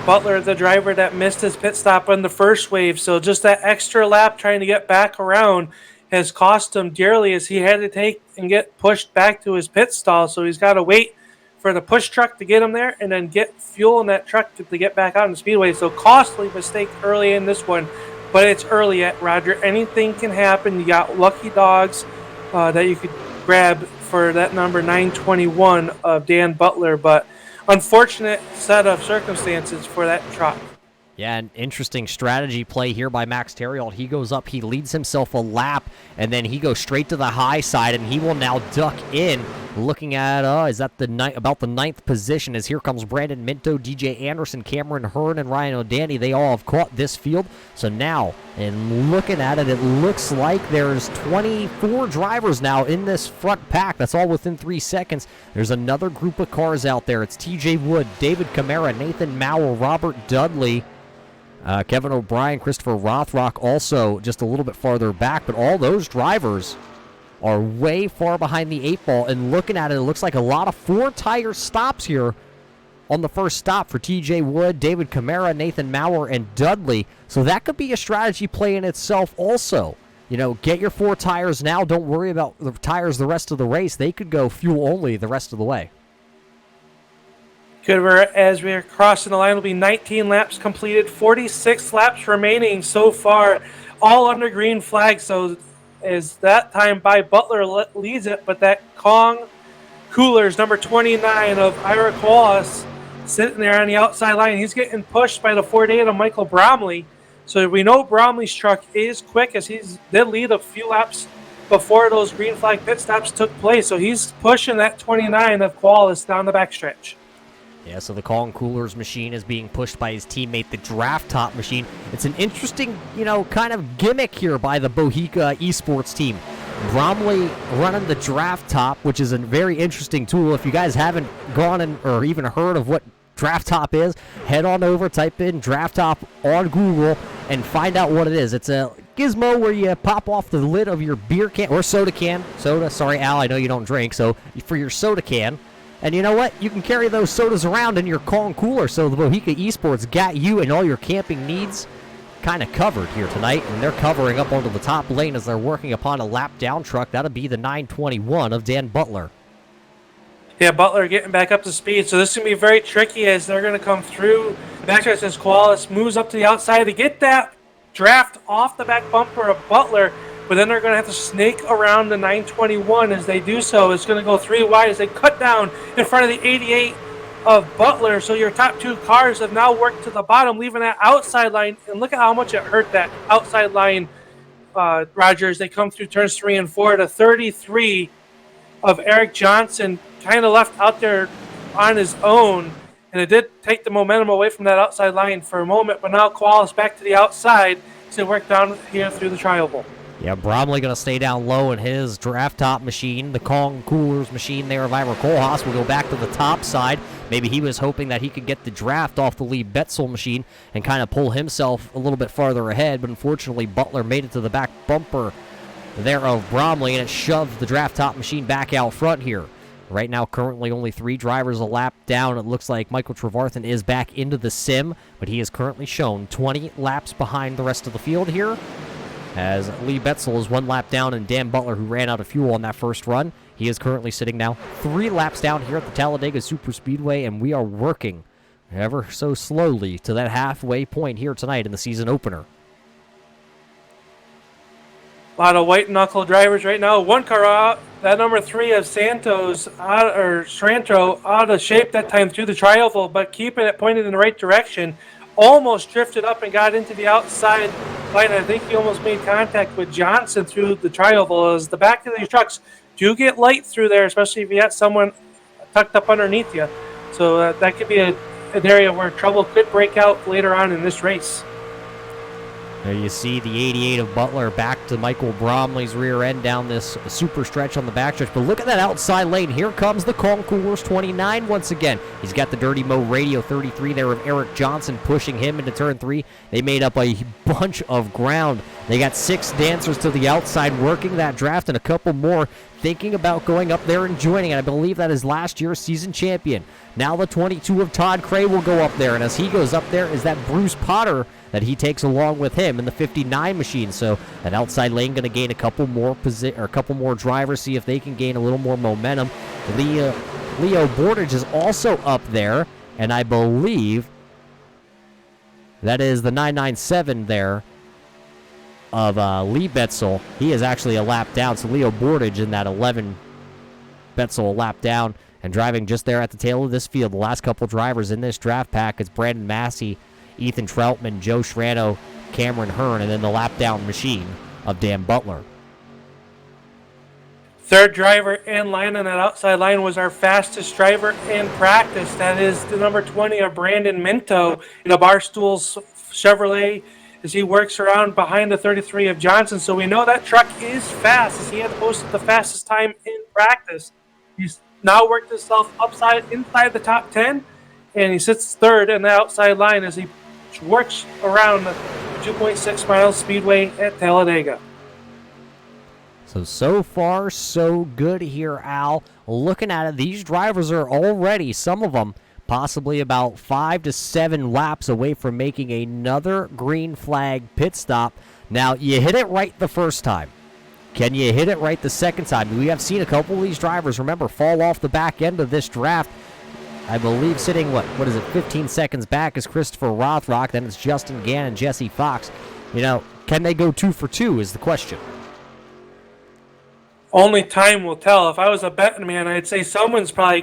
Butler the driver that missed his pit stop on the first wave? So just that extra lap trying to get back around has cost him dearly, as he had to take and get pushed back to his pit stall. So he's got to wait for the push truck to get him there and then get fuel in that truck to get back out in the speedway. So costly mistake early in this one, but it's early yet, Roger. Anything can happen. You got lucky dogs that you could grab for that number 921 of Dan Butler, but unfortunate set of circumstances for that truck. Yeah, an interesting strategy play here by Max Theriault. He goes up, he leads himself a lap, and then he goes straight to the high side, and he will now duck in, looking at, is that about the 9th position, as here comes Brandon Minto, DJ Anderson, Cameron Hearn, and Ryan O'Danny. They all have caught this field. So now, and looking at it, it looks like there's 24 drivers now in this front pack. That's all within 3 seconds. There's another group of cars out there. It's TJ Wood, David Camara, Nathan Mauer, Robert Dudley, Kevin O'Brien, Christopher Rothrock also just a little bit farther back, but all those drivers are way far behind the 8 ball, and looking at it, it looks like a lot of 4-tire stops here on the first stop for TJ Wood, David Camara, Nathan Mauer, and Dudley. So that could be a strategy play in itself also. You know, get your 4 tires now. Don't worry about the tires the rest of the race. They could go fuel only the rest of the way. Good. As we're crossing the line, will be 19 laps completed, 46 laps remaining so far, all under green flag. So as that time by Butler leads it, but that Kong Coolers, number 29 of Ira Kohlhaas, sitting there on the outside line. He's getting pushed by the 48 of Michael Bromley. So we know Bromley's truck is quick, as he did lead a few laps before those green flag pit stops took place. So he's pushing that 29 of Kohlhaas down the backstretch. Yeah, so the Kong Coolers machine is being pushed by his teammate, the Draft Top machine. It's an interesting, kind of gimmick here by the Bohica esports team. Bromley running the Draft Top, which is a very interesting tool. If you guys haven't gone or even heard of what Draft Top is, head on over, type in Draft Top on Google, and find out what it is. It's a gizmo where you pop off the lid of your beer can, or soda can. Sorry, Al, I know you don't drink, so for your soda can. And you know what? You can carry those sodas around in your Kong cooler, so the Bohica Esports got you and all your camping needs kind of covered here tonight, and they're covering up onto the top lane as they're working upon a lap down truck. That'll be the 921 of Dan Butler. Yeah, Butler getting back up to speed, so this is going to be very tricky as they're going to come through the backstretch as Kohlhaas moves up to the outside to get that draft off the back bumper of Butler. But then they're going to have to snake around the 921 as they do so. It's going to go 3 wide as they cut down in front of the 88 of Butler. So your top 2 cars have now worked to the bottom, leaving that outside line. And look at how much it hurt that outside line, Rogers. They come through turns 3 and 4 to 33 of Eric Johnson, kind of left out there on his own. And it did take the momentum away from that outside line for a moment. But now Kohlhaas back to the outside to work down here through the tri-oval. Yeah, Bromley going to stay down low in his Draft Top machine. The Kong Coolers machine there of Ira Kohlhaas will go back to the top side. Maybe he was hoping that he could get the draft off the Lee Betzel machine and kind of pull himself a little bit farther ahead. But unfortunately, Butler made it to the back bumper there of Bromley, and it shoved the Draft Top machine back out front here. Right now, currently only 3 drivers a lap down. It looks like Michael Trevarthen is back into the sim, but he is currently shown 20 laps behind the rest of the field here, as Lee Betzel is 1 lap down, and Dan Butler, who ran out of fuel on that first run, he is currently sitting now 3 laps down here at the Talladega Superspeedway, and we are working ever so slowly to that halfway point here tonight in the season opener. A lot of white-knuckle drivers right now. 1 car that number 3 of Santos, or Strantro, out of shape that time through the tri-oval, but keeping it pointed in the right direction, almost drifted up and got into the outside line. I think he almost made contact with Johnson through the tri-oval, as the back of these trucks do get light through there, especially if you got someone tucked up underneath you. So that could be an area where trouble could break out later on in this race. There you see the 88 of Butler back to Michael Bromley's rear end down this super stretch on the backstretch. But look at that outside lane. Here comes the Concours 29 once again. He's got the Dirty Mo Radio 33 there of Eric Johnson pushing him into turn 3. They made up a bunch of ground. They got 6 dancers to the outside working that draft and a couple more thinking about going up there and joining it. I believe that is last year's season champion. Now the 22 of Todd Cray will go up there, and as he goes up there is that Bruce Potter that he takes along with him in the 59 machine. So that outside lane going to gain a couple more drivers, see if they can gain a little more momentum. Leo Bordage is also up there, and I believe that is the 997 there of Lee Betzel. He is actually a lap down, so Leo Bordage in that 11, Betzel a lap down, and driving just there at the tail of this field. The last couple drivers in this draft pack is Brandon Massey, Ethan Troutman, Joe Schranno, Cameron Hearn, and then the lap down machine of Dan Butler. Third driver in line on that outside line was our fastest driver in practice. That is the number 20 of Brandon Minto in a Barstool's Chevrolet, as he works around behind the 33 of Johnson. So we know that truck is fast, as he had posted the fastest time in practice. He's now worked himself inside the top 10, and he sits third in the outside line as he works around the 2.6 mile speedway at Talladega. So far, so good here, Al. Looking at it, these drivers are already, some of them, possibly about 5 to 7 laps away from making another green flag pit stop. Now, you hit it right the first time. Can you hit it right the second time? We have seen a couple of these drivers, remember, fall off the back end of this draft. I believe sitting, what is it, 15 seconds back is Christopher Rothrock. Then it's Justin Gann and Jesse Fox. Can they go 2 for 2 is the question. Only time will tell. If I was a betting man, I'd say someone's probably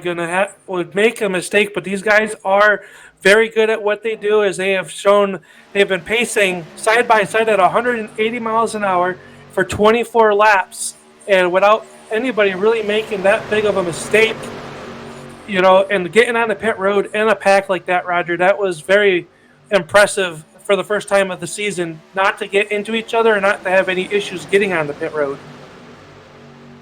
would make a mistake, but these guys are very good at what they do, as they have shown they've been pacing side by side at 180 miles an hour for 24 laps, and without anybody really making that big of a mistake, and getting on the pit road in a pack like that, Roger, that was very impressive for the first time of the season, not to get into each other and not to have any issues getting on the pit road.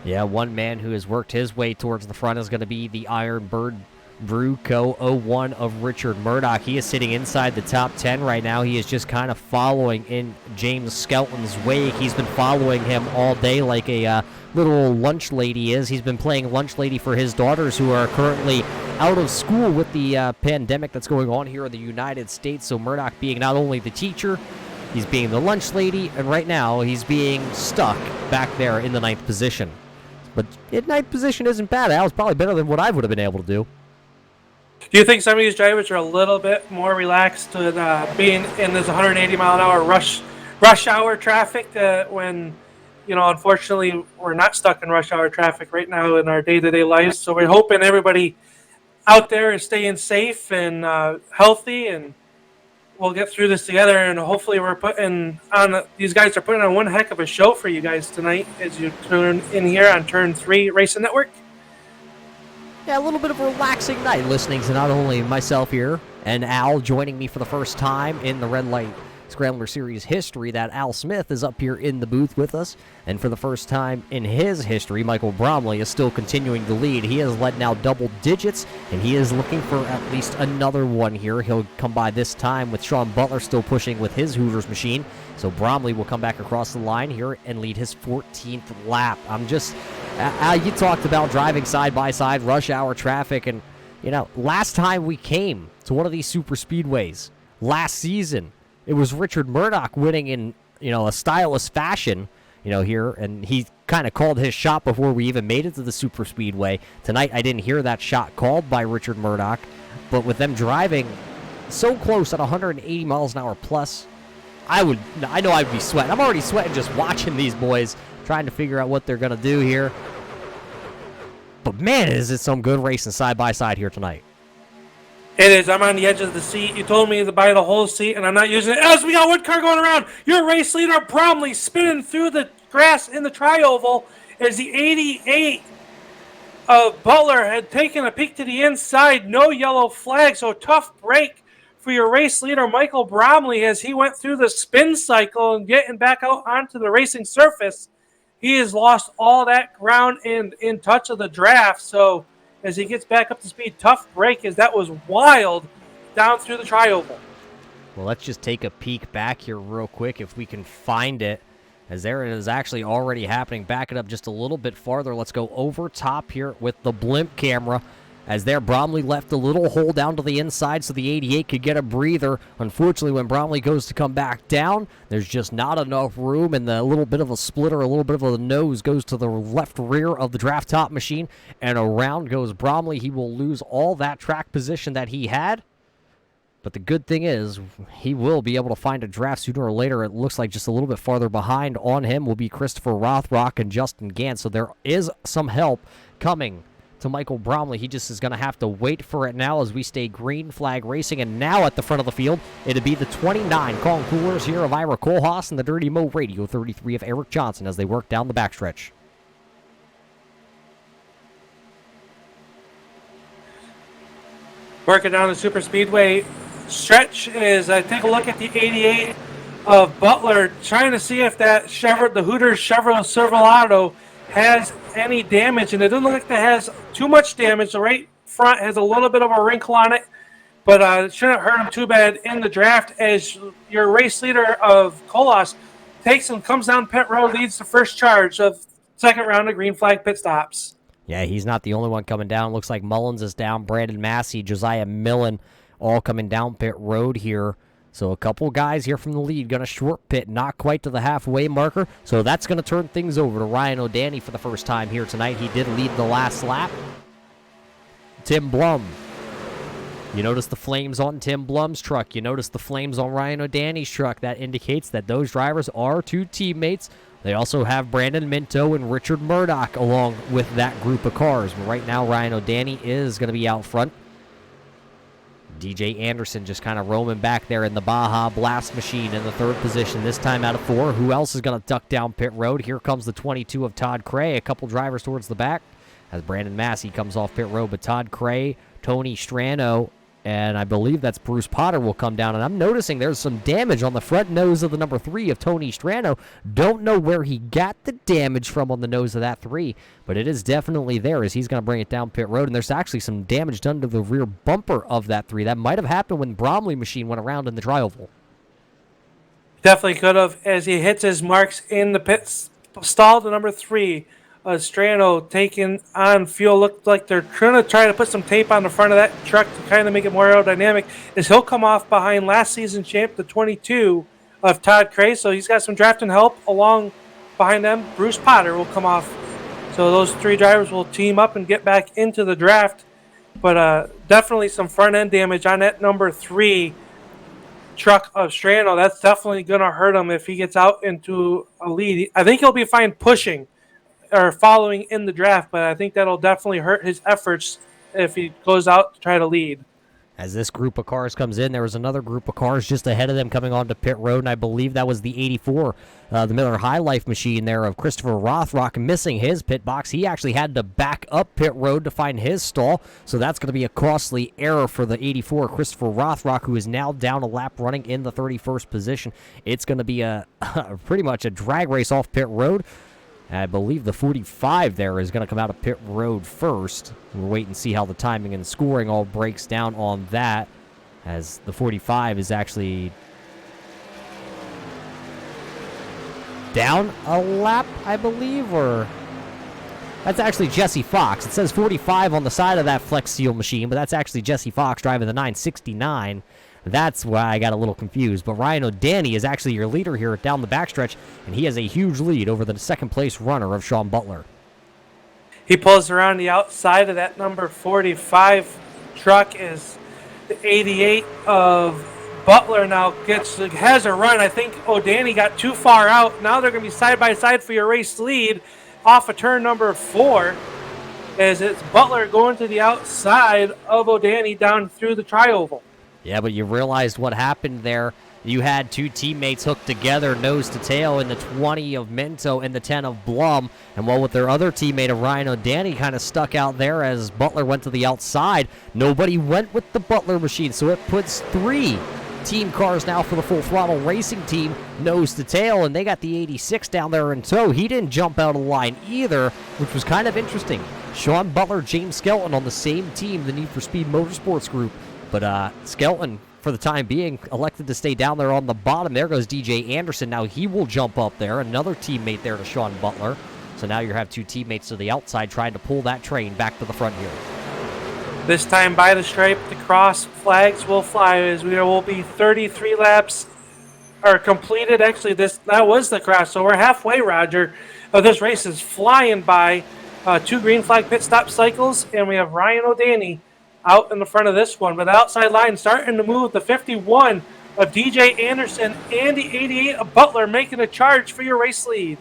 Yeah, one man who has worked his way towards the front is going to be the Iron Bird Brew Co. 01 of Richard Murdoch. He is sitting inside the top 10 right now. He is just kind of following in James Skelton's wake. He's been following him all day like a little lunch lady is. He's been playing lunch lady for his daughters who are currently out of school with the pandemic that's going on here in the United States. So Murdoch being not only the teacher, he's being the lunch lady, and right now he's being stuck back there in the 9th position. But in 9th position isn't bad. That was probably better than what I would have been able to do. Do you think some of these drivers are a little bit more relaxed with being in this 180 mile an hour rush hour traffic when, unfortunately we're not stuck in rush hour traffic right now in our day-to-day lives. So we're hoping everybody out there is staying safe and healthy, and we'll get through this together. And hopefully these guys are putting on one heck of a show for you guys tonight as you turn in here on Turn 3 Racing Network. Yeah, a little bit of a relaxing night listening to not only myself here and Al joining me for the first time in the Red Light Scrambler Series history, that Al Smith is up here in the booth with us. And for the first time in his history, Michael Bromley is still continuing to lead. He has led now double digits, and he is looking for at least another one here. He'll come by this time with Sean Butler still pushing with his Hooters machine. So Bromley will come back across the line here and lead his 14th lap. Al, you talked about driving side by side, rush hour traffic, and, last time we came to one of these super speedways, last season, it was Richard Murdoch winning in, a stylish fashion, here, and he kind of called his shot before we even made it to the super speedway. Tonight, I didn't hear that shot called by Richard Murdoch, but with them driving so close at 180 miles an hour plus, I know I'd be sweating. I'm already sweating just watching these boys trying to figure out what they're going to do here. But man, is it some good racing side by side here tonight. It is. I'm on the edge of the seat. You told me to buy the whole seat, and I'm not using it. As we got one car going around, your race leader Bromley spinning through the grass in the tri-oval as the 88 of Butler had taken a peek to the inside. No yellow flag, so tough break for your race leader Michael Bromley as he went through the spin cycle and getting back out onto the racing surface. He has lost all that ground in touch of the draft, so as he gets back up to speed, tough break as that was wild down through the tri-oval. Well, let's just take a peek back here real quick if we can find it, as there it is actually already happening. Back it up just a little bit farther. Let's go over top here with the blimp camera. As there, Bromley left a little hole down to the inside so the 88 could get a breather. Unfortunately, when Bromley goes to come back down, there's just not enough room, and the little bit of a splitter, a little bit of a nose goes to the left rear of the draft top machine, and around goes Bromley. He will lose all that track position that he had. But the good thing is, he will be able to find a draft sooner or later. It looks like just a little bit farther behind on him will be Christopher Rothrock and Justin Gant. So there is some help coming to Michael Bromley. He just is going to have to wait for it now as we stay green flag racing. And now at the front of the field, it'll be the 29 calling coolers here of Ira Kohlhaas and the Dirty Mo Radio 33 of Eric Johnson as they work down the backstretch. Working down the super speedway stretch is I take a look at the 88 of Butler, trying to see if that the Hooters Chevrolet Silverado has any damage, and it doesn't look like that has too much damage. The right front has a little bit of a wrinkle on it, but it shouldn't hurt him too bad in the draft as your race leader of Kohlhaas takes and comes down pit road, leads the first charge of second round of green flag pit stops. Yeah, he's not the only one coming down. Looks like Mullins is down, Brandon Massey, Josiah Millen, all coming down pit road here. So a couple guys here from the lead going to short pit, not quite to the halfway marker. So that's going to turn things over to Ryan O'Danny for the first time here tonight. He did lead the last lap. Tim Blum. You notice the flames on Tim Blum's truck. You notice the flames on Ryan O'Danny's truck. That indicates that those drivers are two teammates. They also have Brandon Minto and Richard Murdoch along with that group of cars. But right now, Ryan O'Danny is going to be out front. DJ Anderson just kind of roaming back there in the Baja Blast machine in the third position, this time out of 4. Who else is going to duck down pit road? Here comes the 22 of Todd Cray. A couple drivers towards the back as Brandon Massey comes off pit road. But Todd Cray, Tony Strano, and I believe that's Bruce Potter will come down. And I'm noticing there's some damage on the front nose of the number 3 of Tony Strano. Don't know where he got the damage from on the nose of that 3, but it is definitely there as he's going to bring it down pit road. And there's actually some damage done to the rear bumper of that 3. That might have happened when Bromley machine went around in the tri-oval. Definitely could have as he hits his marks in the pit stall to number 3. Strano taking on fuel. Looked like they're trying to put some tape on the front of that truck to kind of make it more aerodynamic. As he'll come off behind last season champ, the 22 of Todd Cray. So he's got some drafting help along behind them. Bruce Potter will come off. So those 3 drivers will team up and get back into the draft. But definitely some front end damage on that number 3 truck of Strano. That's definitely going to hurt him if he gets out into a lead. I think he'll be fine pushing or following in the draft, but I think that'll definitely hurt his efforts if he goes out to try to lead. As this group of cars comes in, there was another group of cars just ahead of them coming onto pit road, and I believe that was the 84, the Miller High Life machine there of Christopher Rothrock missing his pit box. He actually had to back up pit road to find his stall, so that's going to be a costly error for the 84, Christopher Rothrock, who is now down a lap running in the 31st position. It's going to be a pretty much a drag race off pit road. I believe the 45 there is going to come out of pit road first. We'll wait and see how the timing and scoring all breaks down on that, as the 45 is actually down a lap, I believe, or that's actually Jesse Fox. It says 45 on the side of that Flex Seal machine, but that's actually Jesse Fox driving the 969. That's why I got a little confused. But Ryan O'Danny is actually your leader here down the backstretch, and he has a huge lead over the second-place runner of Sean Butler. He pulls around the outside of that number 45 truck is the 88 of Butler now has a run. I think O'Danny got too far out. Now they're going to be side-by-side for your race lead off of turn number 4. as it's Butler going to the outside of O'Danny down through the tri-oval. Yeah, but you realized what happened there. You had two teammates hooked together nose to tail in the 20 of Minto and the 10 of Blum. And while with their other teammate of Ryan O'Danny kind of stuck out there as Butler went to the outside, nobody went with the Butler machine. So it puts 3 team cars now for the Full Throttle Racing team nose to tail. And they got the 86 down there in tow. He didn't jump out of the line either, which was kind of interesting. Sean Butler, James Skelton on the same team, the Need for Speed Motorsports group. But Skelton, for the time being, elected to stay down there on the bottom. There goes DJ Anderson. Now he will jump up there. Another teammate there to Sean Butler. So now you have 2 teammates to the outside trying to pull that train back to the front here. This time by the stripe, the cross flags will fly as we will be 33 laps are completed. Actually, that was the cross, so we're halfway, Roger. This race is flying by. 2 green flag pit stop cycles, and we have Ryan O'Danny out in the front of this one. But the outside line starting to move. The 51 of DJ Anderson and the 88 of Butler making a charge for your race lead.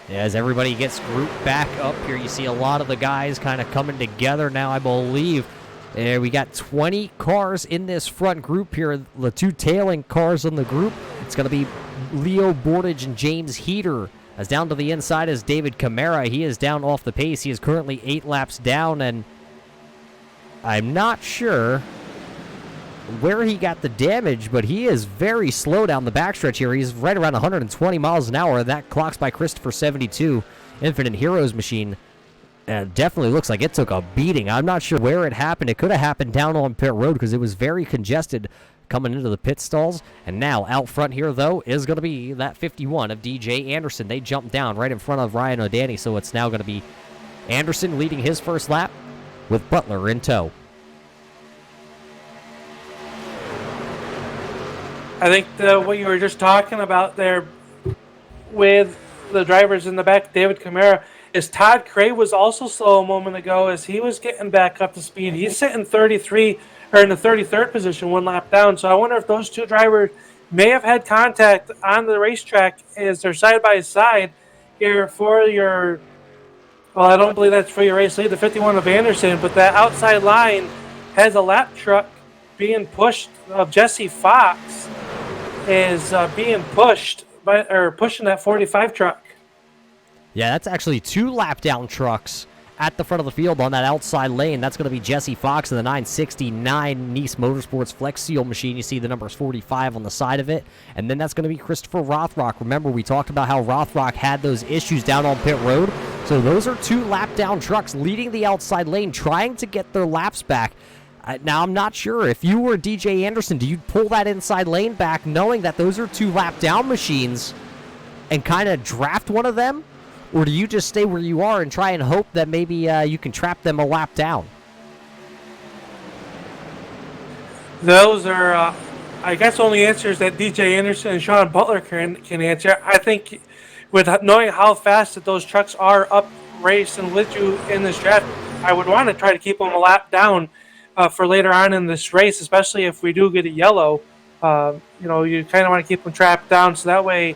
Yeah, as everybody gets grouped back up here, you see a lot of the guys kind of coming together now, I believe. We got 20 cars in this front group here. The 2 tailing cars in the group. It's going to be Leo Bordage and James Heater. As down to the inside is David Camara. He is down off the pace. He is currently 8 laps down, and I'm not sure where he got the damage, but he is very slow down the backstretch here. He's right around 120 miles an hour. That clocks by Christopher 72. Infinite Heroes machine definitely looks like it took a beating. I'm not sure where it happened. It could have happened down on pit road because it was very congested coming into the pit stalls. And now out front here, though, is going to be that 51 of DJ Anderson. They jumped down right in front of Ryan O'Danny, so it's now going to be Anderson leading his first lap with Butler in tow. I think what you were just talking about there with the drivers in the back, David Camara, is Todd Cray was also slow a moment ago as he was getting back up to speed. He's sitting 33 or in the 33rd position, 1 lap down. So I wonder if those 2 drivers may have had contact on the racetrack as they're side by side here for your. Well, I don't believe that's for your race lead, the 51 of Anderson, but that outside line has a lap truck being pushed. Jesse Fox is being pushed pushing that 45 truck. Yeah, that's actually 2 lap down trucks at the front of the field on that outside lane. That's going to be Jesse Fox in the 969 Nice Motorsports Flex Seal machine. You see the numbers 45 on the side of it. And then that's going to be Christopher Rothrock. Remember, we talked about how Rothrock had those issues down on pit road. So those are 2 lap down trucks leading the outside lane, trying to get their laps back. Now, I'm not sure. If you were DJ Anderson, do you pull that inside lane back knowing that those are 2 lap down machines and kind of draft one of them? Or do you just stay where you are and try and hope that maybe you can trap them a lap down? Those are, I guess, only answers that DJ Anderson and Sean Butler can answer. I think with knowing how fast that those trucks are up racing with you in this draft, I would want to try to keep them a lap down for later on in this race, especially if we do get a yellow. You kind of want to keep them trapped down so that way,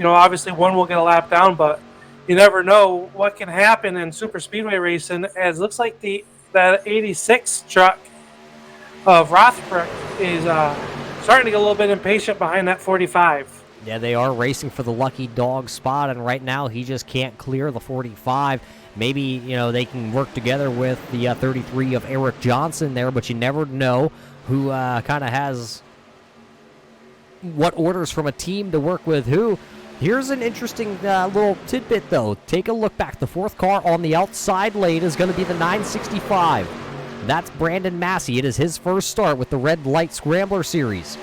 obviously one will get a lap down, but you never know what can happen in super speedway racing, as it looks like that 86 truck of Rothbrook is starting to get a little bit impatient behind that 45. Yeah, they are racing for the lucky dog spot, and right now he just can't clear the 45. Maybe, they can work together with the 33 of Eric Johnson there, but you never know who kind of has what orders from a team to work with who. Here's an interesting little tidbit, though. Take a look back. The 4th car on the outside lane is going to be the 965. That's Brandon Massey. It is his first start with the Red Light Scrambler Series.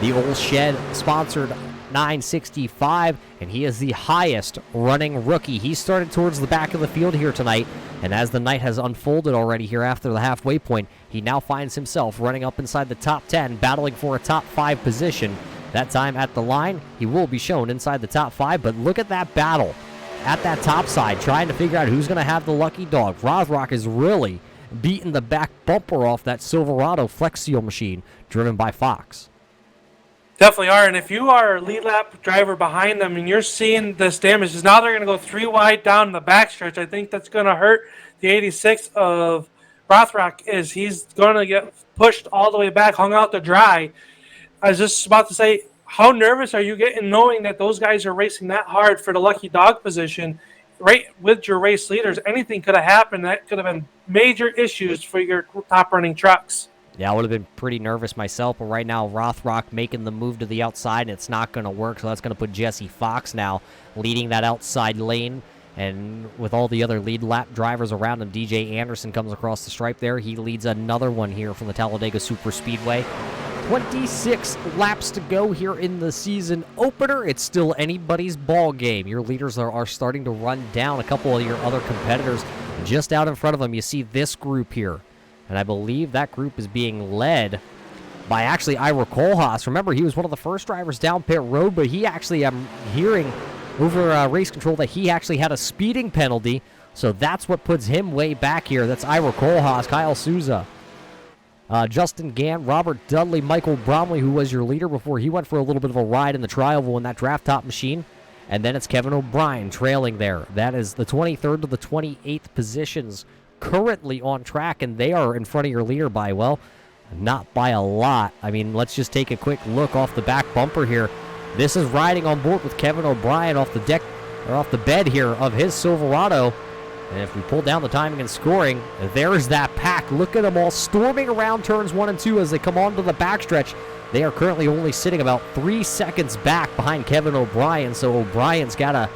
The Old Shed sponsored 965, and he is the highest running rookie. He started towards the back of the field here tonight, and as the night has unfolded already here after the halfway point, he now finds himself running up inside the top 10, battling for a top 5 position. That time at the line, he will be shown inside the top 5, but look at that battle at that top side, trying to figure out who's going to have the lucky dog. Rothrock is really beating the back bumper off that Silverado Flex Seal machine driven by Fox. Definitely are, and if you are a lead lap driver behind them and you're seeing this damage, now they're going to go 3 wide down the backstretch. I think that's going to hurt the 86 of Rothrock is he's going to get pushed all the way back, hung out to dry. I was just about to say, how nervous are you getting knowing that those guys are racing that hard for the lucky dog position right with your race leaders? Anything could have happened. That could have been major issues for your top running trucks. Yeah, I would have been pretty nervous myself, but right now Rothrock making the move to the outside, and it's not going to work, so that's going to put Jesse Fox now leading that outside lane, and with all the other lead lap drivers around him, DJ Anderson comes across the stripe there. He leads another one here from the Talladega Super Speedway. 26 laps to go here in the season opener. It's still anybody's ball game. Your leaders are starting to run down a couple of your other competitors. Just out in front of them, you see this group here. And I believe that group is being led by actually Ira Kohlhaas. Remember, he was one of the first drivers down pit road, but he actually, I'm hearing over race control that he actually had a speeding penalty. So that's what puts him way back here. That's Ira Kohlhaas, Kyle Souza, Justin Gant, Robert Dudley, Michael Bromley, who was your leader before he went for a little bit of a ride in the Trioval in that draft top machine. And then it's Kevin O'Brien trailing there. That is the 23rd to the 28th positions currently on track, and they are in front of your leader by, well, not by a lot. I mean, let's just take a quick look off the back bumper here. This is riding on board with Kevin O'Brien off the deck, or off the bed here of his Silverado. And if we pull down the timing and scoring, there's that pack. Look at them all storming around turns 1 and 2 as they come onto the backstretch. They are currently only sitting about 3 seconds back behind Kevin O'Brien, so O'Brien's got to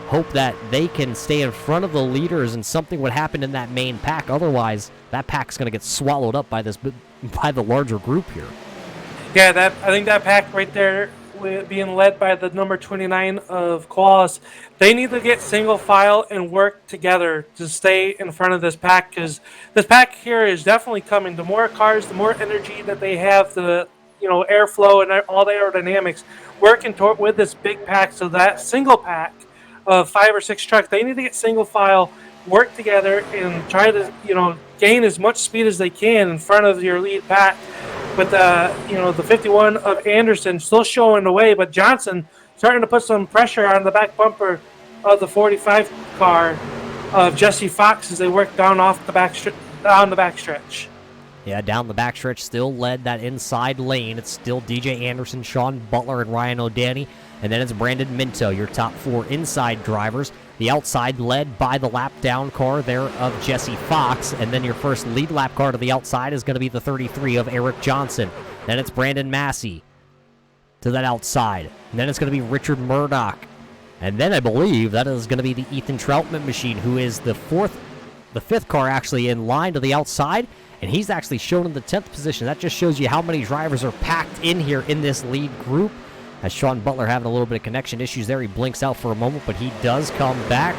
hope that they can stay in front of the leaders and something would happen in that main pack. Otherwise, that pack's going to get swallowed up by the larger group here. Yeah, I think that pack right there, being led by the number 29 of Qualis, they need to get single file and work together to stay in front of this pack, because this pack here is definitely coming. The more cars, the more energy that they have, the airflow and all the aerodynamics working with this big pack. So that single pack of 5 or 6 trucks, they need to get single file, work together, and try to gain as much speed as they can in front of your lead pack. But the 51 of Anderson still showing the way, but Johnson starting to put some pressure on the back bumper of the 45 car of Jesse Fox as they work down the backstretch. Yeah, down the backstretch, still led that inside lane. It's still DJ Anderson, Sean Butler, and Ryan O'Danny. And then it's Brandon Minto, your top 4 inside drivers. The outside led by the lap down car there of Jesse Fox. And then your first lead lap car to the outside is going to be the 33 of Eric Johnson. Then it's Brandon Massey to that outside. And then it's going to be Richard Murdoch. And then I believe that is going to be the Ethan Troutman machine, who is the 5th car actually in line to the outside. And he's actually shown in the 10th position. That just shows you how many drivers are packed in here in this lead group. As Sean Butler having a little bit of connection issues there. He blinks out for a moment, but he does come back.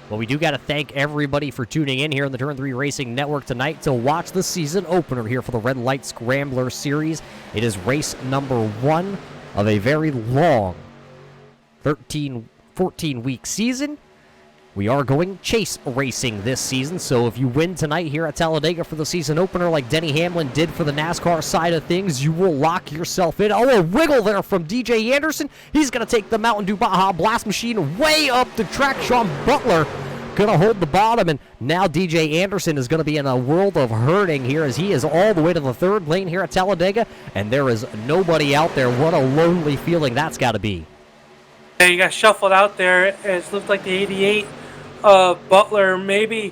Well, we do got to thank everybody for tuning in here on the Turn 3 Racing Network tonight to watch the season opener here for the Red Light Scrambler Series. It is race number 1 of a very long 14-week season. We are going chase racing this season, so if you win tonight here at Talladega for the season opener like Denny Hamlin did for the NASCAR side of things, you will lock yourself in. Oh, a wiggle there from DJ Anderson. He's going to take the Mountain Dew Baja Blast machine way up the track. Sean Butler going to hold the bottom, and now DJ Anderson is going to be in a world of hurting here as he is all the way to the 3rd lane here at Talladega, and there is nobody out there. What a lonely feeling that's got to be. Yeah, you got shuffled out there. It looked like the 88 Butler maybe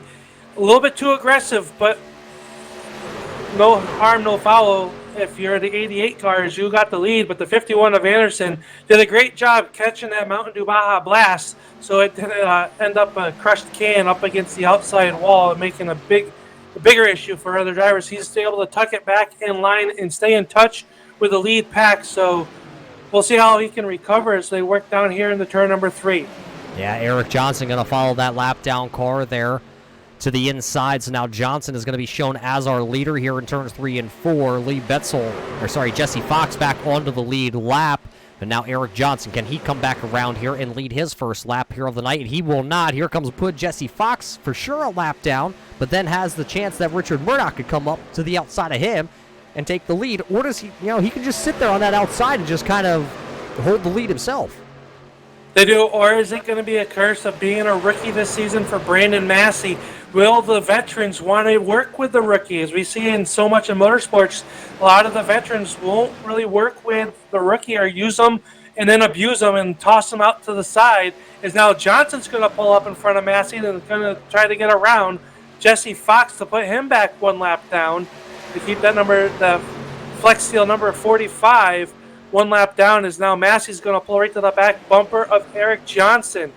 a little bit too aggressive, but no harm, no foul. If you're the 88 cars, you got the lead, but the 51 of Anderson did a great job catching that Mountain Dew Baja Blast, so it didn't end up a crushed can up against the outside wall, making a bigger issue for other drivers. He's able to tuck it back in line and stay in touch with the lead pack, so we'll see how he can recover as they work down here in the turn number 3. Yeah, Eric Johnson going to follow that lap down car there to the inside. So now Johnson is going to be shown as our leader here in turns 3 and 4. Jesse Fox back onto the lead lap. And now Eric Johnson, can he come back around here and lead his first lap here of the night? And he will not. Here comes Jesse Fox, for sure a lap down, but then has the chance that Richard Murdoch could come up to the outside of him and take the lead. Or does he, he can just sit there on that outside and just kind of hold the lead himself. They do, or is it going to be a curse of being a rookie this season for Brandon Massey? Will the veterans want to work with the rookie? As we see in so much in motorsports, a lot of the veterans won't really work with the rookie or use them and then abuse them and toss them out to the side. Is now Johnson's going to pull up in front of Massey and going to try to get around Jesse Fox to put him back one lap down to keep that number, the Flex Steel number 45. One lap down is now Massey's going to pull right to the back bumper of Eric Johnson.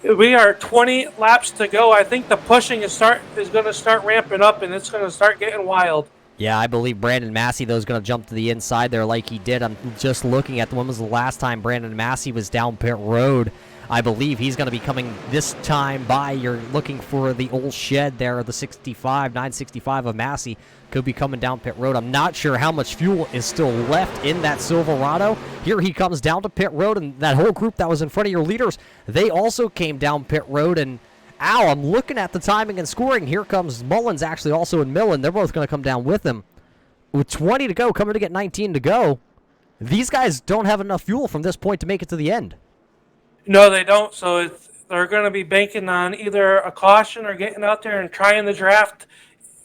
We are 20 laps to go. I think the pushing is going to start ramping up, and it's going to start getting wild. Yeah, I believe Brandon Massey, though, is going to jump to the inside there like he did. I'm just looking at when was the last time Brandon Massey was down pit road. I believe he's going to be coming this time by. You're looking for the old shed there, the 965 of Massey could be coming down pit road. I'm not sure how much fuel is still left in that Silverado. Here he comes down to pit road, and that whole group that was in front of your leaders, they also came down pit road. And I'm looking at the timing and scoring. Here comes Mullins, actually also in Millen. They're both going to come down with him. With 20 to go, coming to get 19 to go, these guys don't have enough fuel from this point to make it to the end. No, they don't. So they're going to be banking on either a caution or getting out there and trying the draft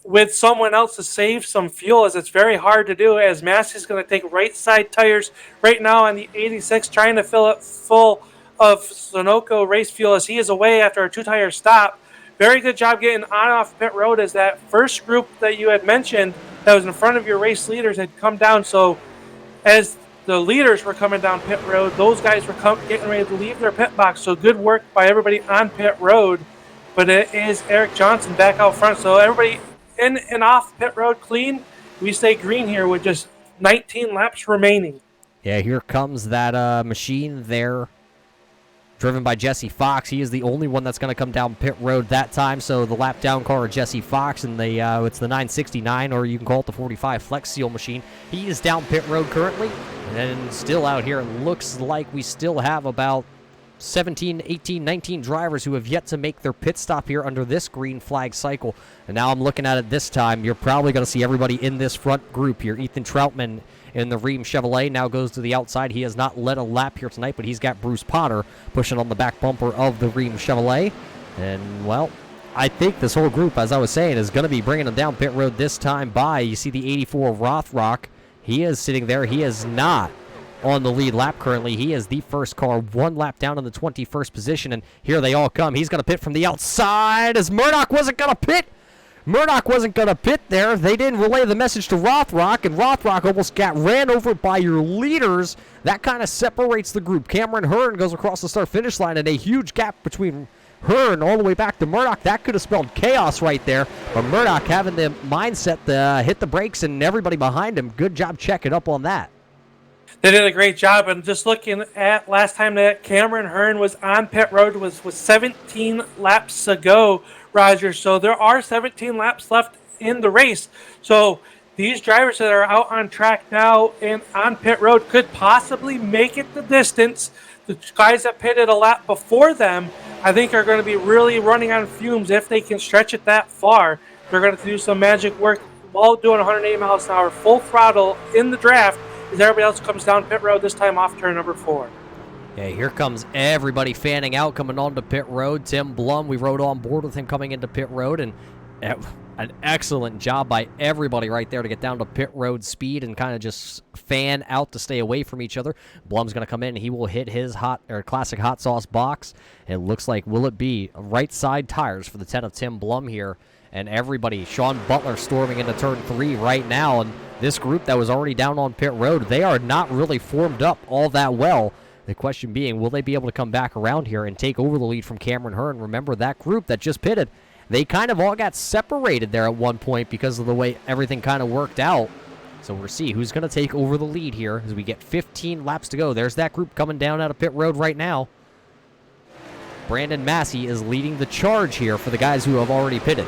with someone else to save some fuel, as it's very hard to do, as Massey's going to take right side tires right now on the 86, trying to fill it full of Sunoco race fuel as he is away after a two-tire stop. Very good job getting on off pit road, as that first group that you had mentioned that was in front of your race leaders had come down. So as the leaders were coming down pit road, those guys were getting ready to leave their pit box. So good work by everybody on pit road. But it is Eric Johnson back out front. So everybody in and off pit road clean. We stay green here with just 19 laps remaining. Yeah, here comes that machine there, driven by Jesse Fox. He is the only one that's going to come down pit road that time. So the lap down car of Jesse Fox, and it's the 969, or you can call it the 45 Flex Seal machine. He is down pit road currently, and still out here. It looks like we still have about 17, 18, 19 drivers who have yet to make their pit stop here under this green flag cycle. And now I'm looking at it this time. You're probably going to see everybody in this front group here. Ethan Troutman in the Rheem Chevrolet now goes to the outside. He has not led a lap here tonight, but he's got Bruce Potter pushing on the back bumper of the Rheem Chevrolet. And, well, I think this whole group, as I was saying, is going to be bringing them down pit road this time by. You see the 84 Rothrock. He is sitting there. He is not on the lead lap currently. He is the first car, one lap down in the 21st position, and here they all come. He's going to pit from the outside as Murdoch wasn't going to pit. Murdoch wasn't going to pit there. They didn't relay the message to Rothrock, and Rothrock almost got ran over by your leaders. That kind of separates the group. Cameron Hearn goes across the start-finish line, and a huge gap between Hearn all the way back to Murdoch. That could have spelled chaos right there, but Murdoch having the mindset to hit the brakes and everybody behind him. Good job checking up on that. They did a great job, and just looking at last time that Cameron Hearn was on pit road was 17 laps ago, Roger. So there are 17 laps left in the race. So these drivers that are out on track now and on pit road could possibly make it the distance. The guys that pitted a lap before them, I think, are going to be really running on fumes if they can stretch it that far. They're going to do some magic work while doing 180 miles an hour, full throttle in the draft, as everybody else comes down pit road, this time off turn number 4. Yeah, here comes everybody fanning out, coming on to pit road. Tim Blum, we rode on board with him coming into pit road, and an excellent job by everybody right there to get down to pit road speed and kind of just fan out to stay away from each other. Blum's going to come in, and he will hit his classic hot sauce box. It looks like, will it be right side tires for the 10 of Tim Blum here? And everybody, Sean Butler storming into turn 3 right now, and this group that was already down on pit road, they are not really formed up all that well. The question being, will they be able to come back around here and take over the lead from Cameron Hearn? Remember, that group that just pitted, they kind of all got separated there at one point because of the way everything kind of worked out. So we'll see who's going to take over the lead here as we get 15 laps to go. There's that group coming down out of pit road right now. Brandon Massey is leading the charge here for the guys who have already pitted.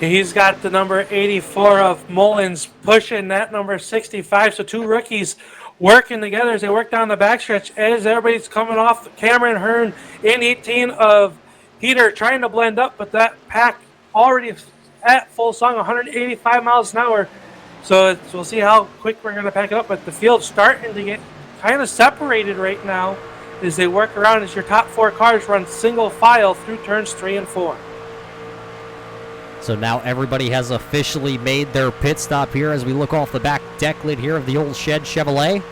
He's got the number 84 of Mullins pushing that number 65. So two rookies working together as they work down the backstretch as everybody's coming off. Cameron Hearn in 18 of Peter trying to blend up, but that pack already at full song, 185 miles an hour. So we'll see how quick we're going to pack it up. But the field's starting to get kind of separated right now as they work around as your top 4 cars run single file through turns 3 and 4. So now everybody has officially made their pit stop here as we look off the back deck lid here of the old Shed Chevrolet.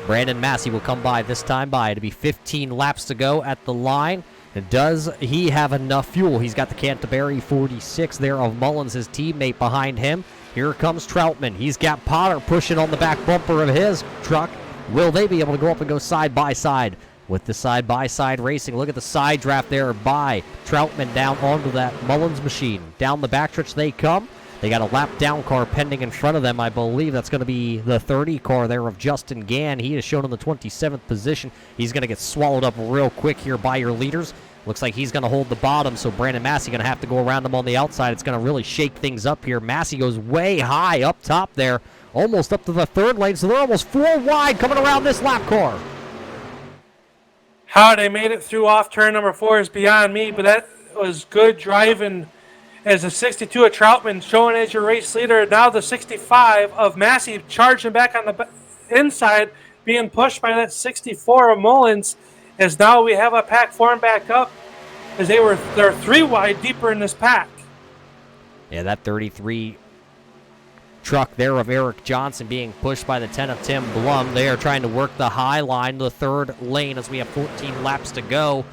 Brandon Massey will come by this time by. It'll be 15 laps to go at the line. And does he have enough fuel? He's got the Canterbury 46 there of Mullins, his teammate, behind him. Here comes Troutman. He's got Potter pushing on the back bumper of his truck. Will they be able to go up and go side by side with the side-by-side racing? Look at the side draft there by Troutman down onto that Mullins machine. Down the backstretch they come. They got a lap down car pending in front of them. I believe that's going to be the 30 car there of Justin Gann. He is shown in the 27th position. He's going to get swallowed up real quick here by your leaders. Looks like he's going to hold the bottom, so Brandon Massey going to have to go around him on the outside. It's going to really shake things up here. Massey goes way high up top there, almost up to the 3rd lane, so they're almost 4 wide coming around this lap car. How they made it through off turn number 4 is beyond me, but that was good driving as a 62 of Troutman showing as your race leader. Now the 65 of Massey charging back on the inside, being pushed by that 64 of Mullins, as now we have a pack form back up as they're 3 wide deeper in this pack. Yeah, that 33 truck there of Eric Johnson being pushed by the 10 of Tim Blum. They are trying to work the high line, the 3rd lane, as we have 14 laps to go.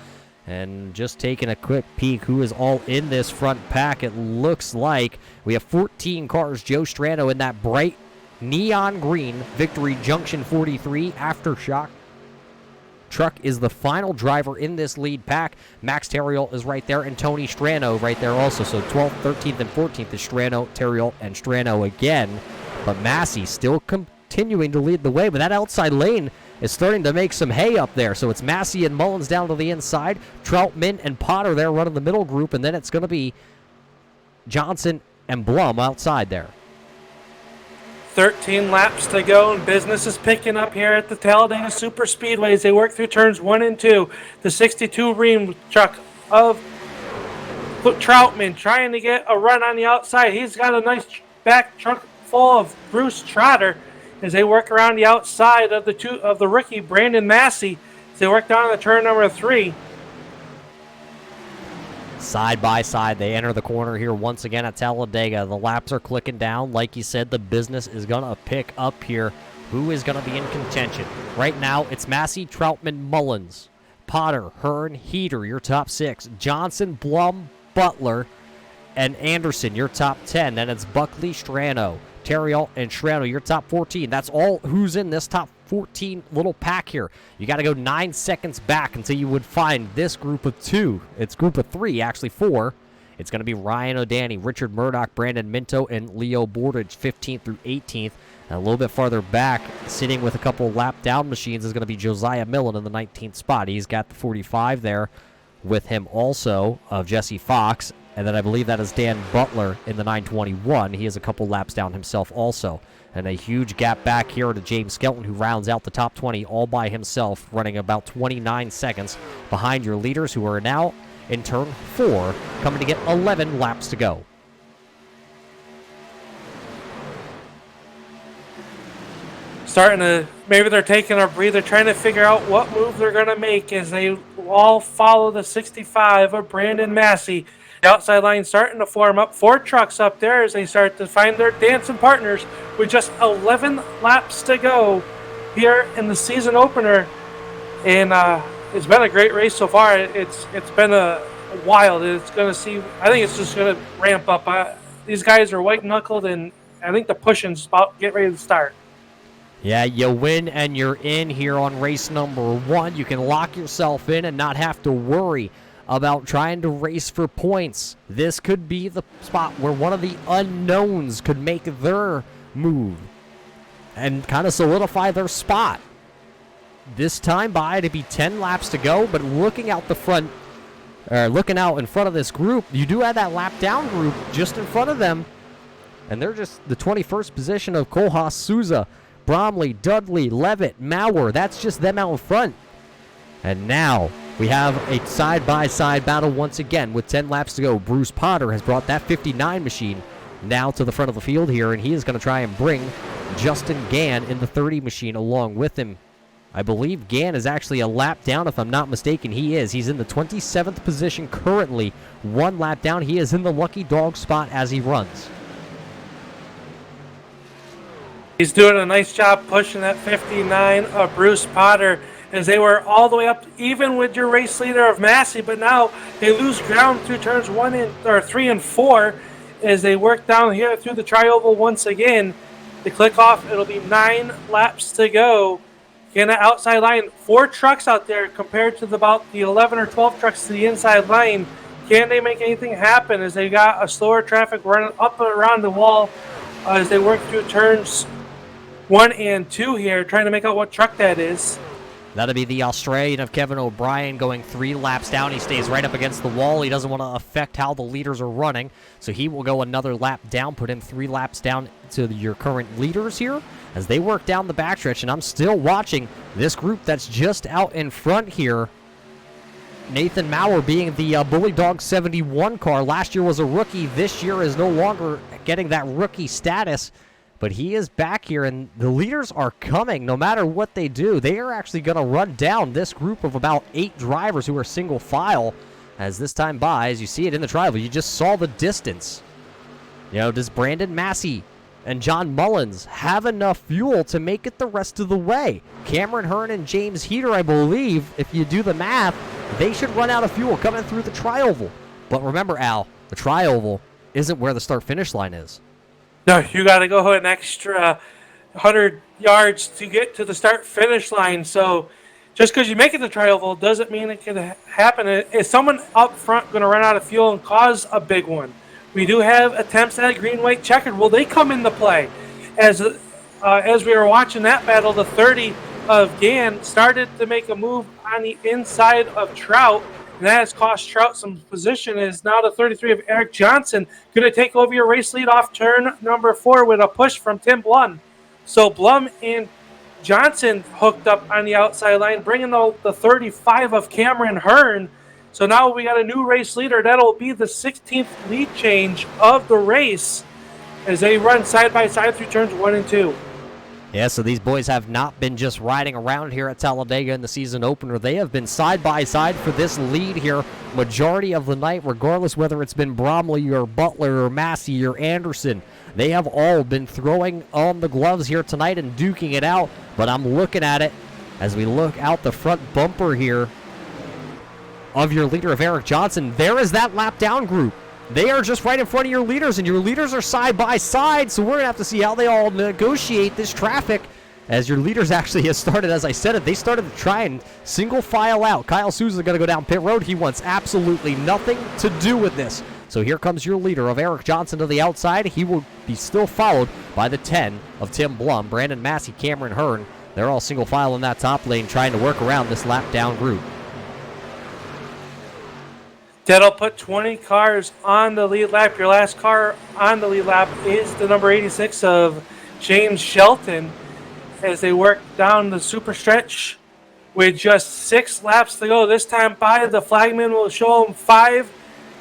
And just taking a quick peek who is all in this front pack, it looks like we have 14 cars. Joe Strano in that bright neon green Victory Junction 43 Aftershock truck is the final driver in this lead pack. Max Terriol is right there, and Tony Strano right there also. So 12th, 13th, and 14th is Strano, Terriol, and Strano again. But Massey still continuing to lead the way, but that outside lane is starting to make some hay up there. So it's Massey and Mullins down to the inside, Troutman and Potter there running the middle group, and then it's going to be Johnson and Blum outside there. 13 laps to go, and business is picking up here at the Talladega Super Speedway as they work through turns 1 and 2. The 62 Ream truck of Troutman trying to get a run on the outside. He's got a nice back truck full of Bruce Trotter as they work around the outside of the rookie Brandon Massey as they work down to turn number 3. Side by side, they enter the corner here once again at Talladega. The laps are clicking down. Like you said, the business is going to pick up here. Who is going to be in contention? Right now, it's Massey, Troutman, Mullins, Potter, Hearn, Heater, your top 6. Johnson, Blum, Butler, and Anderson, your top 10. Then it's Buckley, Strano, Terriol, and Strano, your top 14. That's all who's in this top 14 little pack here. You got to go 9 seconds back until you would find this group of 2. It's group of 3, actually 4. It's going to be Ryan O'Danny, Richard Murdoch, Brandon Minto, and Leo Bordage, 15th through 18th. And a little bit farther back, sitting with a couple lap down machines, is going to be Josiah Millen in the 19th spot. He's got the 45 there with him also of Jesse Fox. And then I believe that is Dan Butler in the 921. He is a couple laps down himself also. And a huge gap back here to James Skelton, who rounds out the top 20 all by himself, running about 29 seconds behind your leaders, who are now in turn 4, coming to get 11 laps to go. Maybe they're taking a breather, trying to figure out what move they're going to make as they all follow the 65 of Brandon Massey. The outside line starting to form up. 4 trucks up there as they start to find their dancing partners with just 11 laps to go here in the season opener. And it's been a great race so far. It's been a wild. It's going to see. I think it's just going to ramp up. These guys are white knuckled, and I think the pushing's about get ready to start. Yeah, you win and you're in here on race number 1. You can lock yourself in and not have to worry about trying to race for points. This could be the spot where one of the unknowns could make their move and kind of solidify their spot. This time by to be 10 laps to go, but looking out in front of this group, you do have that lap down group just in front of them, and they're just the 21st position of Kohlhaas, Souza, Bromley, Dudley, Levitt, Maurer. That's just them out in front. And now we have a side-by-side battle once again with 10 laps to go. Bruce Potter has brought that 59 machine now to the front of the field here, and he is going to try and bring Justin Gann in the 30 machine along with him. I believe Gann is actually a lap down, if I'm not mistaken. He is. He's in the 27th position currently. 1 lap down. He is in the lucky dog spot as he runs. He's doing a nice job pushing that 59 of Bruce Potter, as they were all the way up, even with your race leader of Massey, but now they lose ground through turns 3 and 4 as they work down here through the tri-oval once again. They click off. It'll be 9 laps to go. Again, the outside line, 4 trucks out there compared to about the 11 or 12 trucks to the inside line. Can they make anything happen as they got a slower traffic running up and around the wall as they work through turns 1 and 2 here, trying to make out what truck that is. That'll be the Australian of Kevin O'Brien going 3 laps down. He stays right up against the wall. He doesn't want to affect how the leaders are running, so he will go another lap down, put him 3 laps down to your current leaders here as they work down the backstretch. And I'm still watching this group that's just out in front here. Nathan Maurer being the Bully Dog 71 car. Last year was a rookie. This year is no longer getting that rookie status. But he is back here, and the leaders are coming no matter what they do. They are actually going to run down this group of about 8 drivers who are single file as this time by. As you see it in the trial, you just saw the distance. You know, does Brandon Massey and John Mullins have enough fuel to make it the rest of the way? Cameron Hearn and James Heater, I believe, if you do the math, they should run out of fuel coming through the tri-oval. But remember, Al, the tri-oval isn't where the start-finish line is. No, you got to go an extra 100 yards to get to the start-finish line. So just because you make it to tri-oval doesn't mean it can happen. Is someone up front going to run out of fuel and cause a big one? We do have attempts at green, white, checkered. Will they come into play? As we were watching that battle, the 30 of Gann started to make a move on the inside of Trout, and that has cost Trout some position. Is now the 33 of Eric Johnson going to take over your race lead off turn number 4 with a push from Tim Blum. So Blum and Johnson hooked up on the outside line, bringing the 35 of Cameron Hearn. So now we got a new race leader. That'll be the 16th lead change of the race as they run side by side through turns 1 and 2. Yeah, so these boys have not been just riding around here at Talladega in the season opener. They have been side by side for this lead here majority of the night, regardless whether it's been Bromley or Butler or Massey or Anderson. They have all been throwing on the gloves here tonight and duking it out. But I'm looking at it as we look out the front bumper here of your leader of Eric Johnson. There is that lap down group. They are just right in front of your leaders, and your leaders are side by side, so we're going to have to see how they all negotiate this traffic as your leaders actually has started, as I said it, they started to try and single file out. Kyle Souza is going to go down pit road. He wants absolutely nothing to do with this. So here comes your leader of Eric Johnson to the outside. He will be still followed by the 10 of Tim Blum, Brandon Massey, Cameron Hearn. They're all single file in that top lane trying to work around this lap down group. That'll put 20 cars on the lead lap. Your last car on the lead lap is the number 86 of James Shelton as they work down the super stretch with just 6 laps to go. This time by, the flagman will show them 5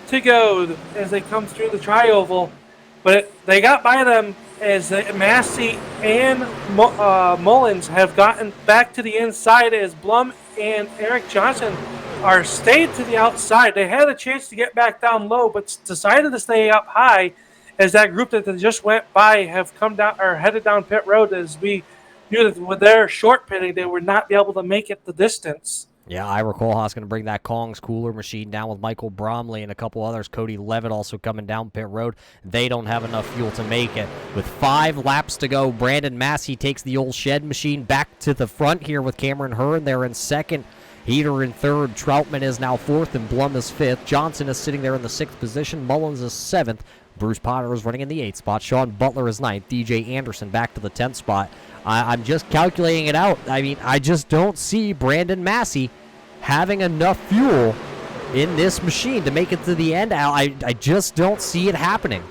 to go as they come through the tri-oval. But they got by them as Massey and Mullins have gotten back to the inside as Blum and Eric Johnson are stayed to the outside. They had a chance to get back down low, but decided to stay up high as that group that they just went by have come down or headed down pit road. As we knew that with their short pitting, they would not be able to make it the distance. Yeah, Ira Kohlhaas going to bring that Kong's cooler machine down with Michael Bromley and a couple others. Cody Levitt also coming down pit road. They don't have enough fuel to make it. With 5 laps to go, Brandon Massey takes the old shed machine back to the front here with Cameron Hearn there in second. Heater in third. Troutman is now 4th, and Blum is 5th. Johnson is sitting there in the 6th position. Mullins is 7th. Bruce Potter is running in the 8th spot. Sean Butler is 9th. DJ Anderson back to the 10th spot. I'm just calculating it out. I mean, I just don't see Brandon Massey having enough fuel in this machine to make it to the end. I just don't see it happening.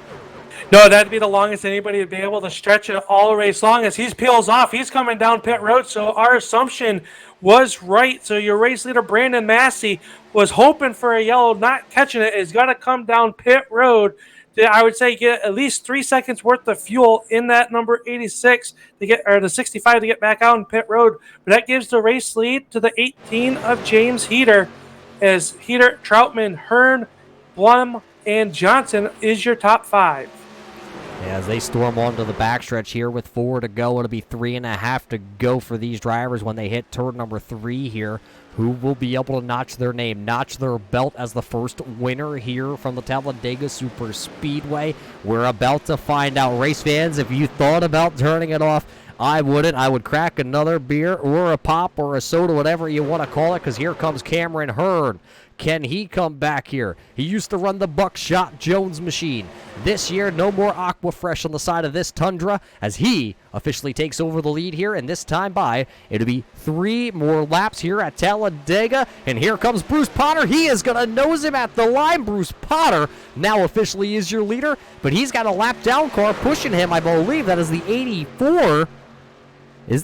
No, that'd be the longest anybody would be able to stretch it all race long. As he peels off, he's coming down pit road. So our assumption was right. So your race leader, Brandon Massey, was hoping for a yellow, not catching it. Is going to come down pit road I would say get at least 3 seconds worth of fuel in that number 86 to get, or the 65 to get back out on pit road. But that gives the race lead to the 18 of James Heater, as Heater, Troutman, Hearn, Blum, and Johnson is your top 5. As they storm onto the backstretch here with 4 to go, it'll be 3.5 to go for these drivers when they hit turn number 3 here. Who will be able to notch their name, notch their belt as the first winner here from the Talladega Super Speedway? We're about to find out. Race fans, if you thought about turning it off, I wouldn't. I would crack another beer or a pop or a soda, whatever you want to call it, because here comes Cameron Hearn. Can he come back here? He used to run the Buckshot Jones machine. This year, no more Aquafresh on the side of this Tundra, as he officially takes over the lead here, and this time by, it'll be 3 more laps here at Talladega, and here comes Bruce Potter. He is going to nose him at the line. Bruce Potter now officially is your leader, but he's got a lap down car pushing him. I believe that is the 84. It's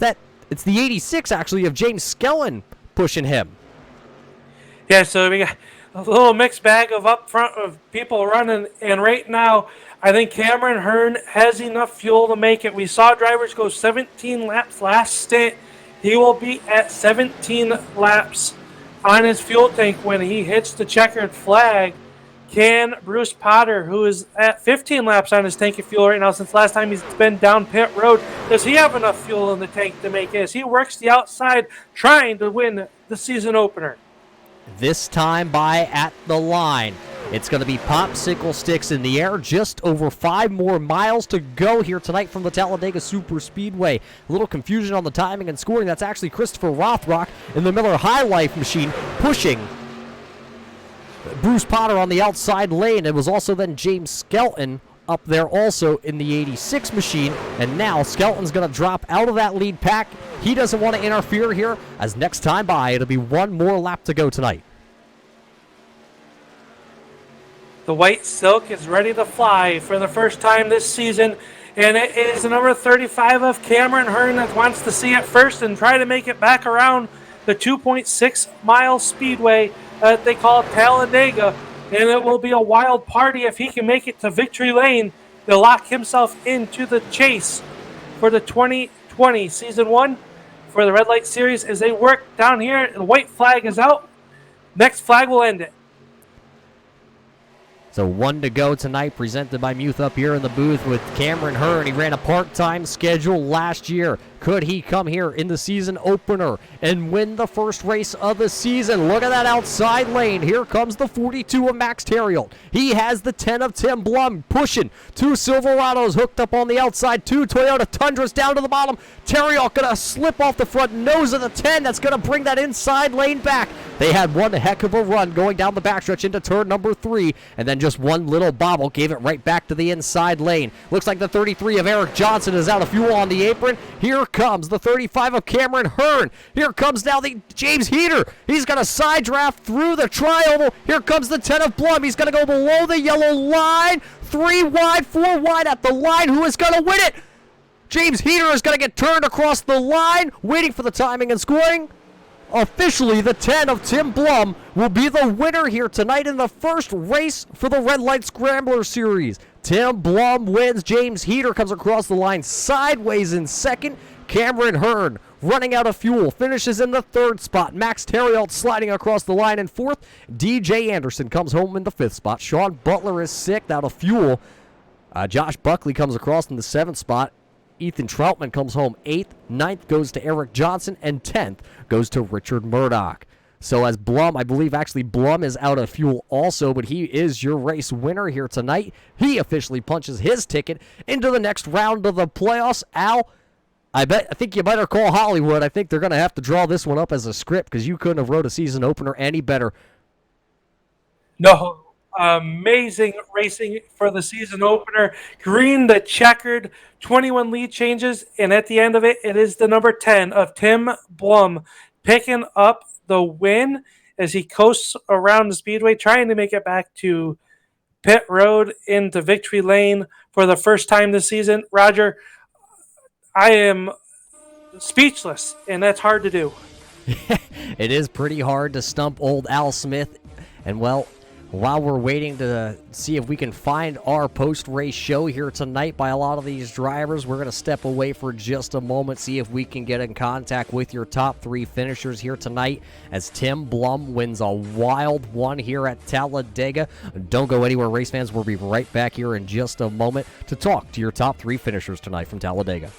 the 86, actually, of James Skellen pushing him. Yeah, so we got a little mixed bag of up front of people running, and right now, I think Cameron Hearn has enough fuel to make it. We saw drivers go 17 laps last stint. He will be at 17 laps on his fuel tank when he hits the checkered flag. Can Bruce Potter, who is at 15 laps on his tank of fuel right now since last time he's been down pit road, does he have enough fuel in the tank to make it as he works the outside trying to win the season opener? This time by at the line. It's going to be popsicle sticks in the air. Just over 5 more miles to go here tonight from the Talladega Super Speedway. A little confusion on the timing and scoring. That's actually Christopher Rothrock in the Miller High Life machine pushing Bruce Potter on the outside lane. It was also then James Skelton up there also in the 86 machine, and now Skelton's going to drop out of that lead pack. He doesn't want to interfere here, as next time by, it'll be 1 more lap to go tonight. The white silk is ready to fly for the first time this season, and it is the number 35 of Cameron Hearn that wants to see it first and try to make it back around the 2.6 mile speedway that they call Talladega. And it will be a wild party if he can make it to victory lane to lock himself into the chase for the 2020 Season 1 for the Red Light Series as they work down here. The white flag is out. Next flag will end it. So 1 to go tonight, presented by Muth up here in the booth with Cameron Hearn. He ran a part-time schedule last year. Could he come here in the season opener and win the first race of the season? Look at that outside lane. Here comes the 42 of Max Terriot. He has the 10 of Tim Blum pushing. 2 Silverados hooked up on the outside. 2 Toyota Tundras down to the bottom. Terriot going to slip off the front nose of the 10. That's going to bring that inside lane back. They had one heck of a run going down the backstretch into turn number 3, and then just one little bobble gave it right back to the inside lane. Looks like the 33 of Eric Johnson is out of fuel on the apron. Here comes the 35 of Cameron Hearn. Here comes now the James Heater. He's going to side draft through the tri-oval. Here comes the 10 of Blum. He's going to go below the yellow line. 3 wide, 4 wide at the line. Who is going to win it? James Heater is going to get turned across the line, waiting for the timing and scoring. Officially, the 10 of Tim Blum will be the winner here tonight in the first race for the Red Light Scrambler Series. Tim Blum wins. James Heater comes across the line sideways in second. Cameron Hearn, running out of fuel, finishes in the 3rd spot. Max Terriot sliding across the line in 4th. DJ Anderson comes home in the 5th spot. Sean Butler is sick, out of fuel. Josh Buckley comes across in the 7th spot. Ethan Troutman comes home 8th. 9th goes to Eric Johnson, and 10th goes to Richard Murdoch. So as Blum, I believe actually Blum is out of fuel also, but he is your race winner here tonight. He officially punches his ticket into the next round of the playoffs. Al, I think you better call Hollywood. I think they're going to have to draw this one up as a script because you couldn't have wrote a season opener any better. No. Amazing racing for the season opener. Green the checkered, 21 lead changes, and at the end of it, it is the number 10 of Tim Blum picking up the win as he coasts around the speedway, trying to make it back to pit road into victory lane for the first time this season. Roger, I am speechless, and that's hard to do. It is pretty hard to stump old Al Smith, and well, While we're waiting to see if we can find our post-race show here tonight by a lot of these drivers, we're going to step away for just a moment, see if we can get in contact with your top 3 finishers here tonight as Tim Blum wins a wild one here at Talladega. Don't go anywhere, race fans. We'll be right back here in just a moment to talk to your top 3 finishers tonight from Talladega.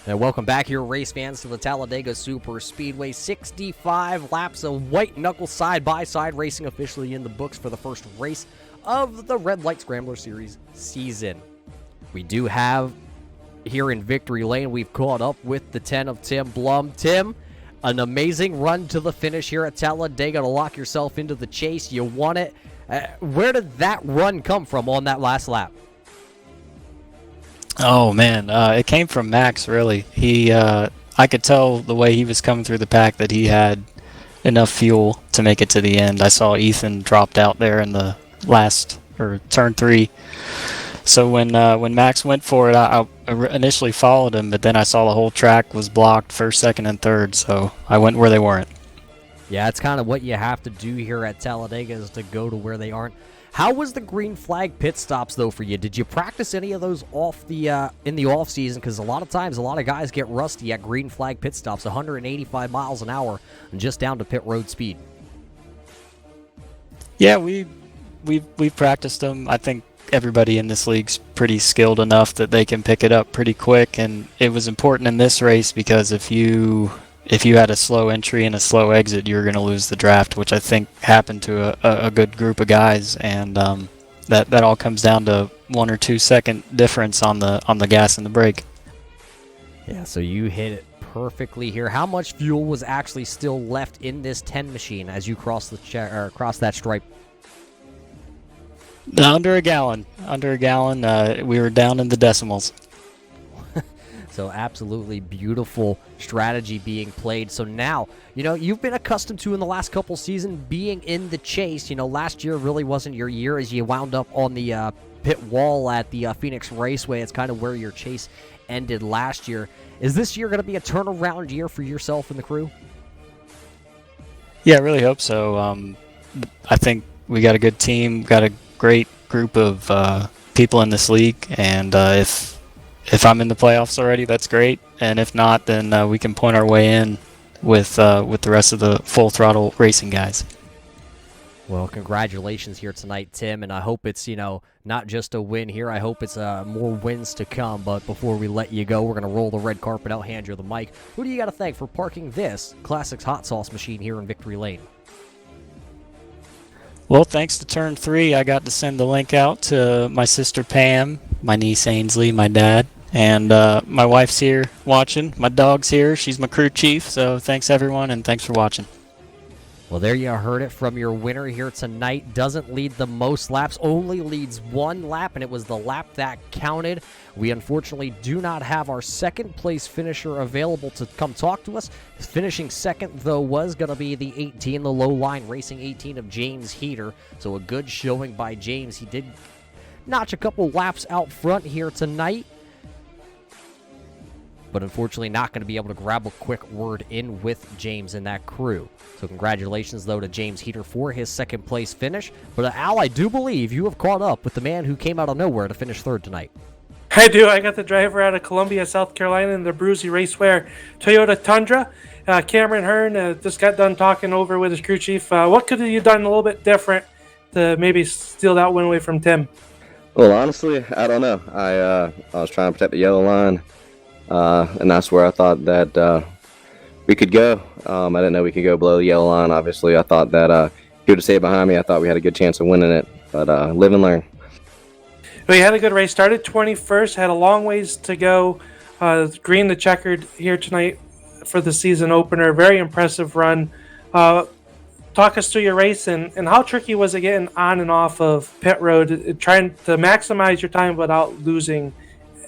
And welcome back here, race fans, to the Talladega Super Speedway. 65 laps of white knuckle side-by-side racing officially in the books for the first race of the Red Light Scrambler Series season. We do have here in Victory Lane, we've caught up with the 10 of Tim Blum. Tim, an amazing run to the finish here at Talladega to lock yourself into the chase. You won it. Where did that run come from on that last lap? Oh man, it came from Max. Really, I could tell the way he was coming through the pack that he had enough fuel to make it to the end. I saw Ethan dropped out there in the last or turn 3. So when Max went for it, I initially followed him, but then I saw the whole track was blocked, first, second, and third. So I went where they weren't. Yeah, it's kind of what you have to do here at Talladega is to go to where they aren't. How was the green flag pit stops, though, for you? Did you practice any of those off the in the off season? Because a lot of times, a lot of guys get rusty at green flag pit stops, 185 miles an hour, and just down to pit road speed. Yeah, we've practiced them. I think everybody in this league's pretty skilled enough that they can pick it up pretty quick, and it was important in this race because if you had a slow entry and a slow exit, you were going to lose the draft, which I think happened to a good group of guys, and that all comes down to 1 or 2 second difference on the gas and the brake. Yeah, so you hit it perfectly here. How much fuel was actually still left in this 10 machine as you cross that stripe? Under a gallon. We were down in the decimals. So absolutely beautiful strategy being played. So now, you've been accustomed to in the last couple seasons being in the chase. Last year really wasn't your year as you wound up on the pit wall at the Phoenix Raceway. It's kind of where your chase ended last year. Is this year going to be a turnaround year for yourself and the crew? Yeah, I really hope so. I think we got a good team, got a great group of people in this league, and if I'm in the playoffs already, that's great. And if not, then we can point our way in with the rest of the full throttle racing guys. Well, congratulations here tonight, Tim, and I hope it's, not just a win here. I hope it's more wins to come. But before we let you go, we're going to roll the red carpet out, hand you the mic. Who do you got to thank for parking this Classics hot sauce machine here in Victory Lane? Well, thanks to Turn 3, I got to send the link out to my sister Pam, my niece Ainsley, my dad, and my wife's here watching. My dog's here. She's my crew chief. So thanks, everyone, and thanks for watching. Well, there you heard it from your winner here tonight. Doesn't lead the most laps, only leads 1 lap, and it was the lap that counted. We unfortunately do not have our second place finisher available to come talk to us. Finishing second, though, was going to be the 18, the low line racing 18 of James Heater. So a good showing by James. He did notch a couple laps out front here tonight, but unfortunately not going to be able to grab a quick word in with James and that crew. So congratulations, though, to James Heater for his second place finish. But Al, I do believe you have caught up with the man who came out of nowhere to finish third tonight. I do. I got the driver out of Columbia, South Carolina, in the Brucey Raceware Toyota Tundra. Cameron Hearn just got done talking over with his crew chief. What could you have done a little bit different to maybe steal that win away from Tim? Well, honestly, I don't know. I was trying to protect the yellow line, and that's where I thought that we could go. I didn't know we could go below the yellow line. Obviously, I thought that if he would have stayed behind me, I thought we had a good chance of winning it. But live and learn. We had a good race. Started 21st, had a long ways to go. Green the checkered here tonight for the season opener. Very impressive run. Talk us through your race and how tricky was it getting on and off of pit road, trying to maximize your time without losing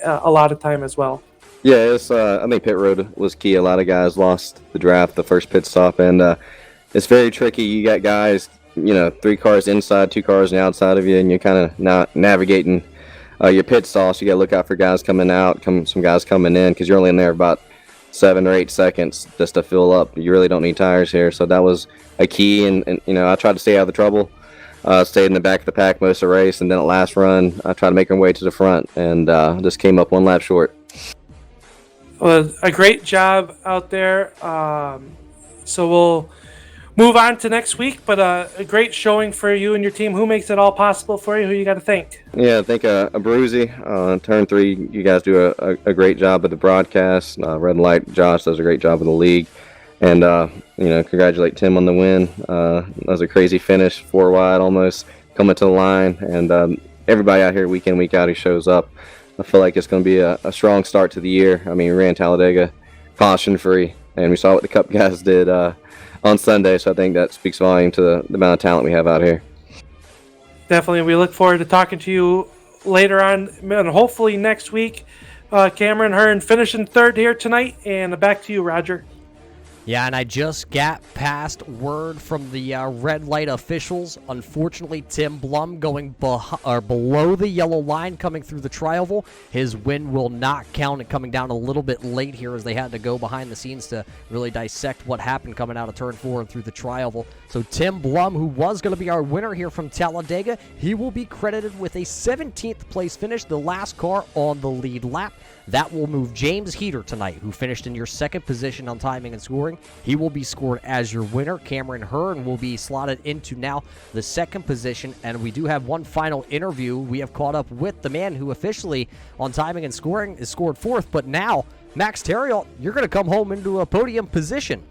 a lot of time as well. Yeah, it's. I think pit road was key. A lot of guys lost the draft, the first pit stop, and it's very tricky. You got guys, 3 cars inside, 2 cars on the outside of you, and you're kind of not navigating your pit stall. So you got to look out for guys coming out, some guys coming in, because you're only in there about 7 or 8 seconds just to fill up. You really don't need tires here, so that was a key. And I tried to stay out of the trouble. Stayed in the back of the pack most of the race, and then at last run, I tried to make my way to the front, and just came up 1 lap short. Well, a great job out there. So we'll move on to next week, but a great showing for you and your team. Who makes it all possible for you? Who you got to thank? Yeah, I think a Bruzy. Turn 3, you guys do a great job of the broadcast. Red Light, Josh does a great job of the league. And, congratulate Tim on the win. That was a crazy finish, 4 wide almost, coming to the line. And everybody out here week in, week out who shows up, I feel like it's going to be a strong start to the year. I mean, we ran Talladega caution-free, and we saw what the Cup guys did on Sunday, so I think that speaks volume to the amount of talent we have out here. Definitely. We look forward to talking to you later on, and hopefully next week. Cameron Hearn finishing third here tonight, and back to you, Roger. Yeah, and I just got past word from the red light officials. Unfortunately, Tim Blum going below the yellow line coming through the tri-oval. His win will not count, and coming down a little bit late here as they had to go behind the scenes to really dissect what happened coming out of turn 4 and through the tri-oval. So Tim Blum, who was going to be our winner here from Talladega, he will be credited with a 17th place finish, the last car on the lead lap. That will move James Heater tonight, who finished in your second position on timing and scoring. He will be scored as your winner. Cameron Hearn will be slotted into now the second position. And we do have one final interview. We have caught up with the man who officially on timing and scoring is scored 4th. But now, Max Terriot, you're going to come home into a podium position.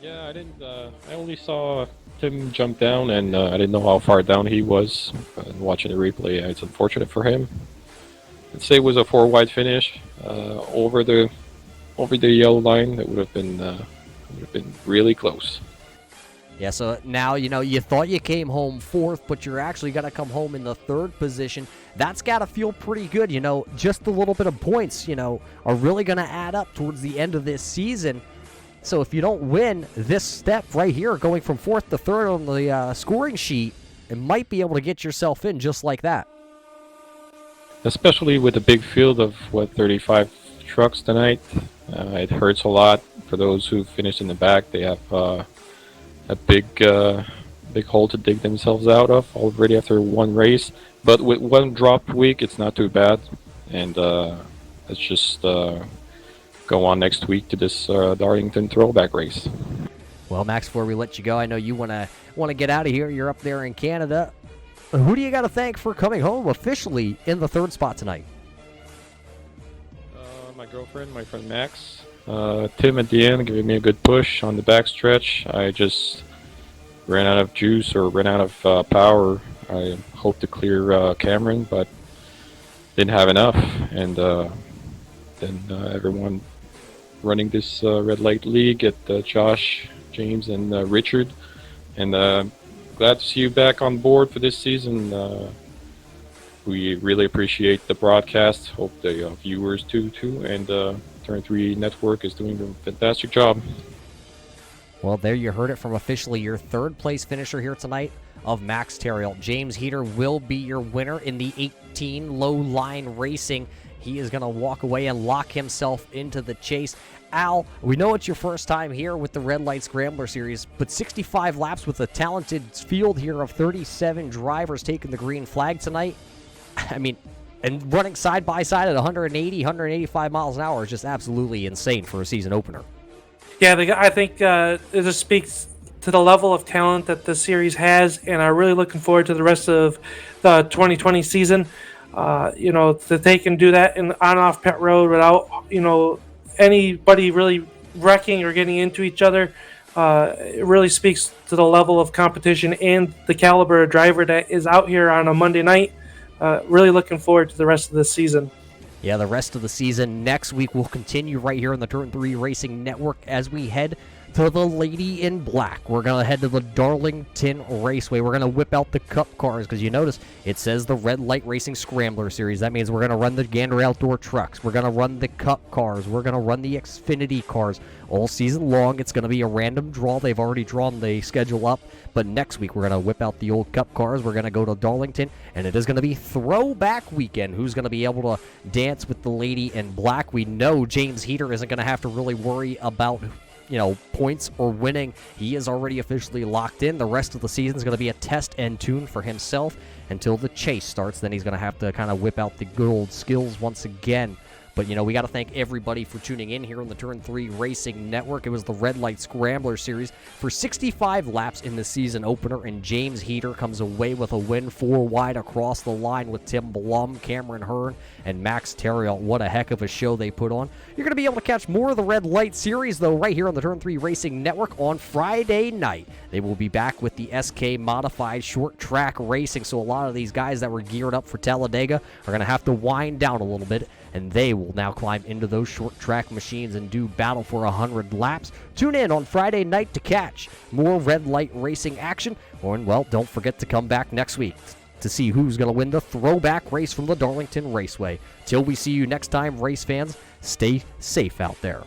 Yeah, I didn't. I only saw Tim jump down, and I didn't know how far down he was. Watching the replay, it's unfortunate for him. I'd say it was a 4 wide finish over the yellow line. That would have been really close. Yeah, so now, you thought you came home 4th, but you're actually going to come home in the 3rd position. That's got to feel pretty good. Just a little bit of points, are really going to add up towards the end of this season. So if you don't win this step right here, going from 4th to 3rd on the scoring sheet, it might be able to get yourself in just like that. Especially with the big field of, 35 trucks tonight. It hurts a lot for those who finished in the back. They have a big hole to dig themselves out of already after 1 race. But with 1 dropped week, it's not too bad. And let's just go on next week to this Darlington throwback race. Well, Max, before we let you go, I know you want to get out of here. You're up there in Canada. Who do you got to thank for coming home officially in the 3rd spot tonight? My girlfriend, my friend Max. Tim at the end giving me a good push on the backstretch. I just ran out of juice or ran out of power. I hoped to clear Cameron, but didn't have enough. And then everyone running this red light league at Josh, James, and Richard. And glad to see you back on board for this season. We really appreciate the broadcast. Hope the viewers do too. And Turn 3 Network is doing a fantastic job. Well, there you heard it from officially your third place finisher here tonight of Max Terriel. James Heater will be your winner in the 18 low line racing. He is going to walk away and lock himself into the chase. Al, we know it's your first time here with the Red Light Scrambler Series, but 65 laps with a talented field here of 37 drivers taking the green flag tonight. I mean, and running side by side at 180, 185 miles an hour is just absolutely insane for a season opener. Yeah, I think it just speaks to the level of talent that the series has, and I'm really looking forward to the rest of the 2020 season. That they can do that on and off pit road without, anybody really wrecking or getting into each other. It really speaks to the level of competition and the caliber of driver that is out here on a Monday night. Really looking forward to the rest of this season. Yeah, the rest of the season next week will continue right here on the Turn 3 Racing Network as we head to the Lady in Black. We're going to head to the Darlington Raceway. We're going to whip out the Cup cars because you notice it says the Red Light Racing Scrambler Series. That means we're going to run the Gander Outdoor trucks. We're going to run the Cup cars. We're going to run the Xfinity cars all season long. It's going to be a random draw. They've already drawn the schedule up. But next week, we're going to whip out the old Cup cars. We're going to go to Darlington, and it is going to be Throwback Weekend. Who's going to be able to dance with the Lady in Black? We know James Heater isn't going to have to really worry about points or winning. He is already officially locked in. The rest of the season is going to be a test and tune for himself until the chase starts. Then he's going to have to kind of whip out the good old skills once again. But, we got to thank everybody for tuning in here on the Turn 3 Racing Network. It was the Red Light Scrambler Series for 65 laps in the season opener, and James Heater comes away with a win 4 wide across the line with Tim Blum, Cameron Hearn, and Max Terriel. What a heck of a show they put on. You're going to be able to catch more of the Red Light Series, though, right here on the Turn 3 Racing Network on Friday night. They will be back with the SK Modified Short Track Racing, so a lot of these guys that were geared up for Talladega are going to have to wind down a little bit, and they will now climb into those short track machines and do battle for 100 laps. Tune in on Friday night to catch more Red Light Racing action. And, don't forget to come back next week to see who's going to win the throwback race from the Darlington Raceway. Till we see you next time, race fans, stay safe out there.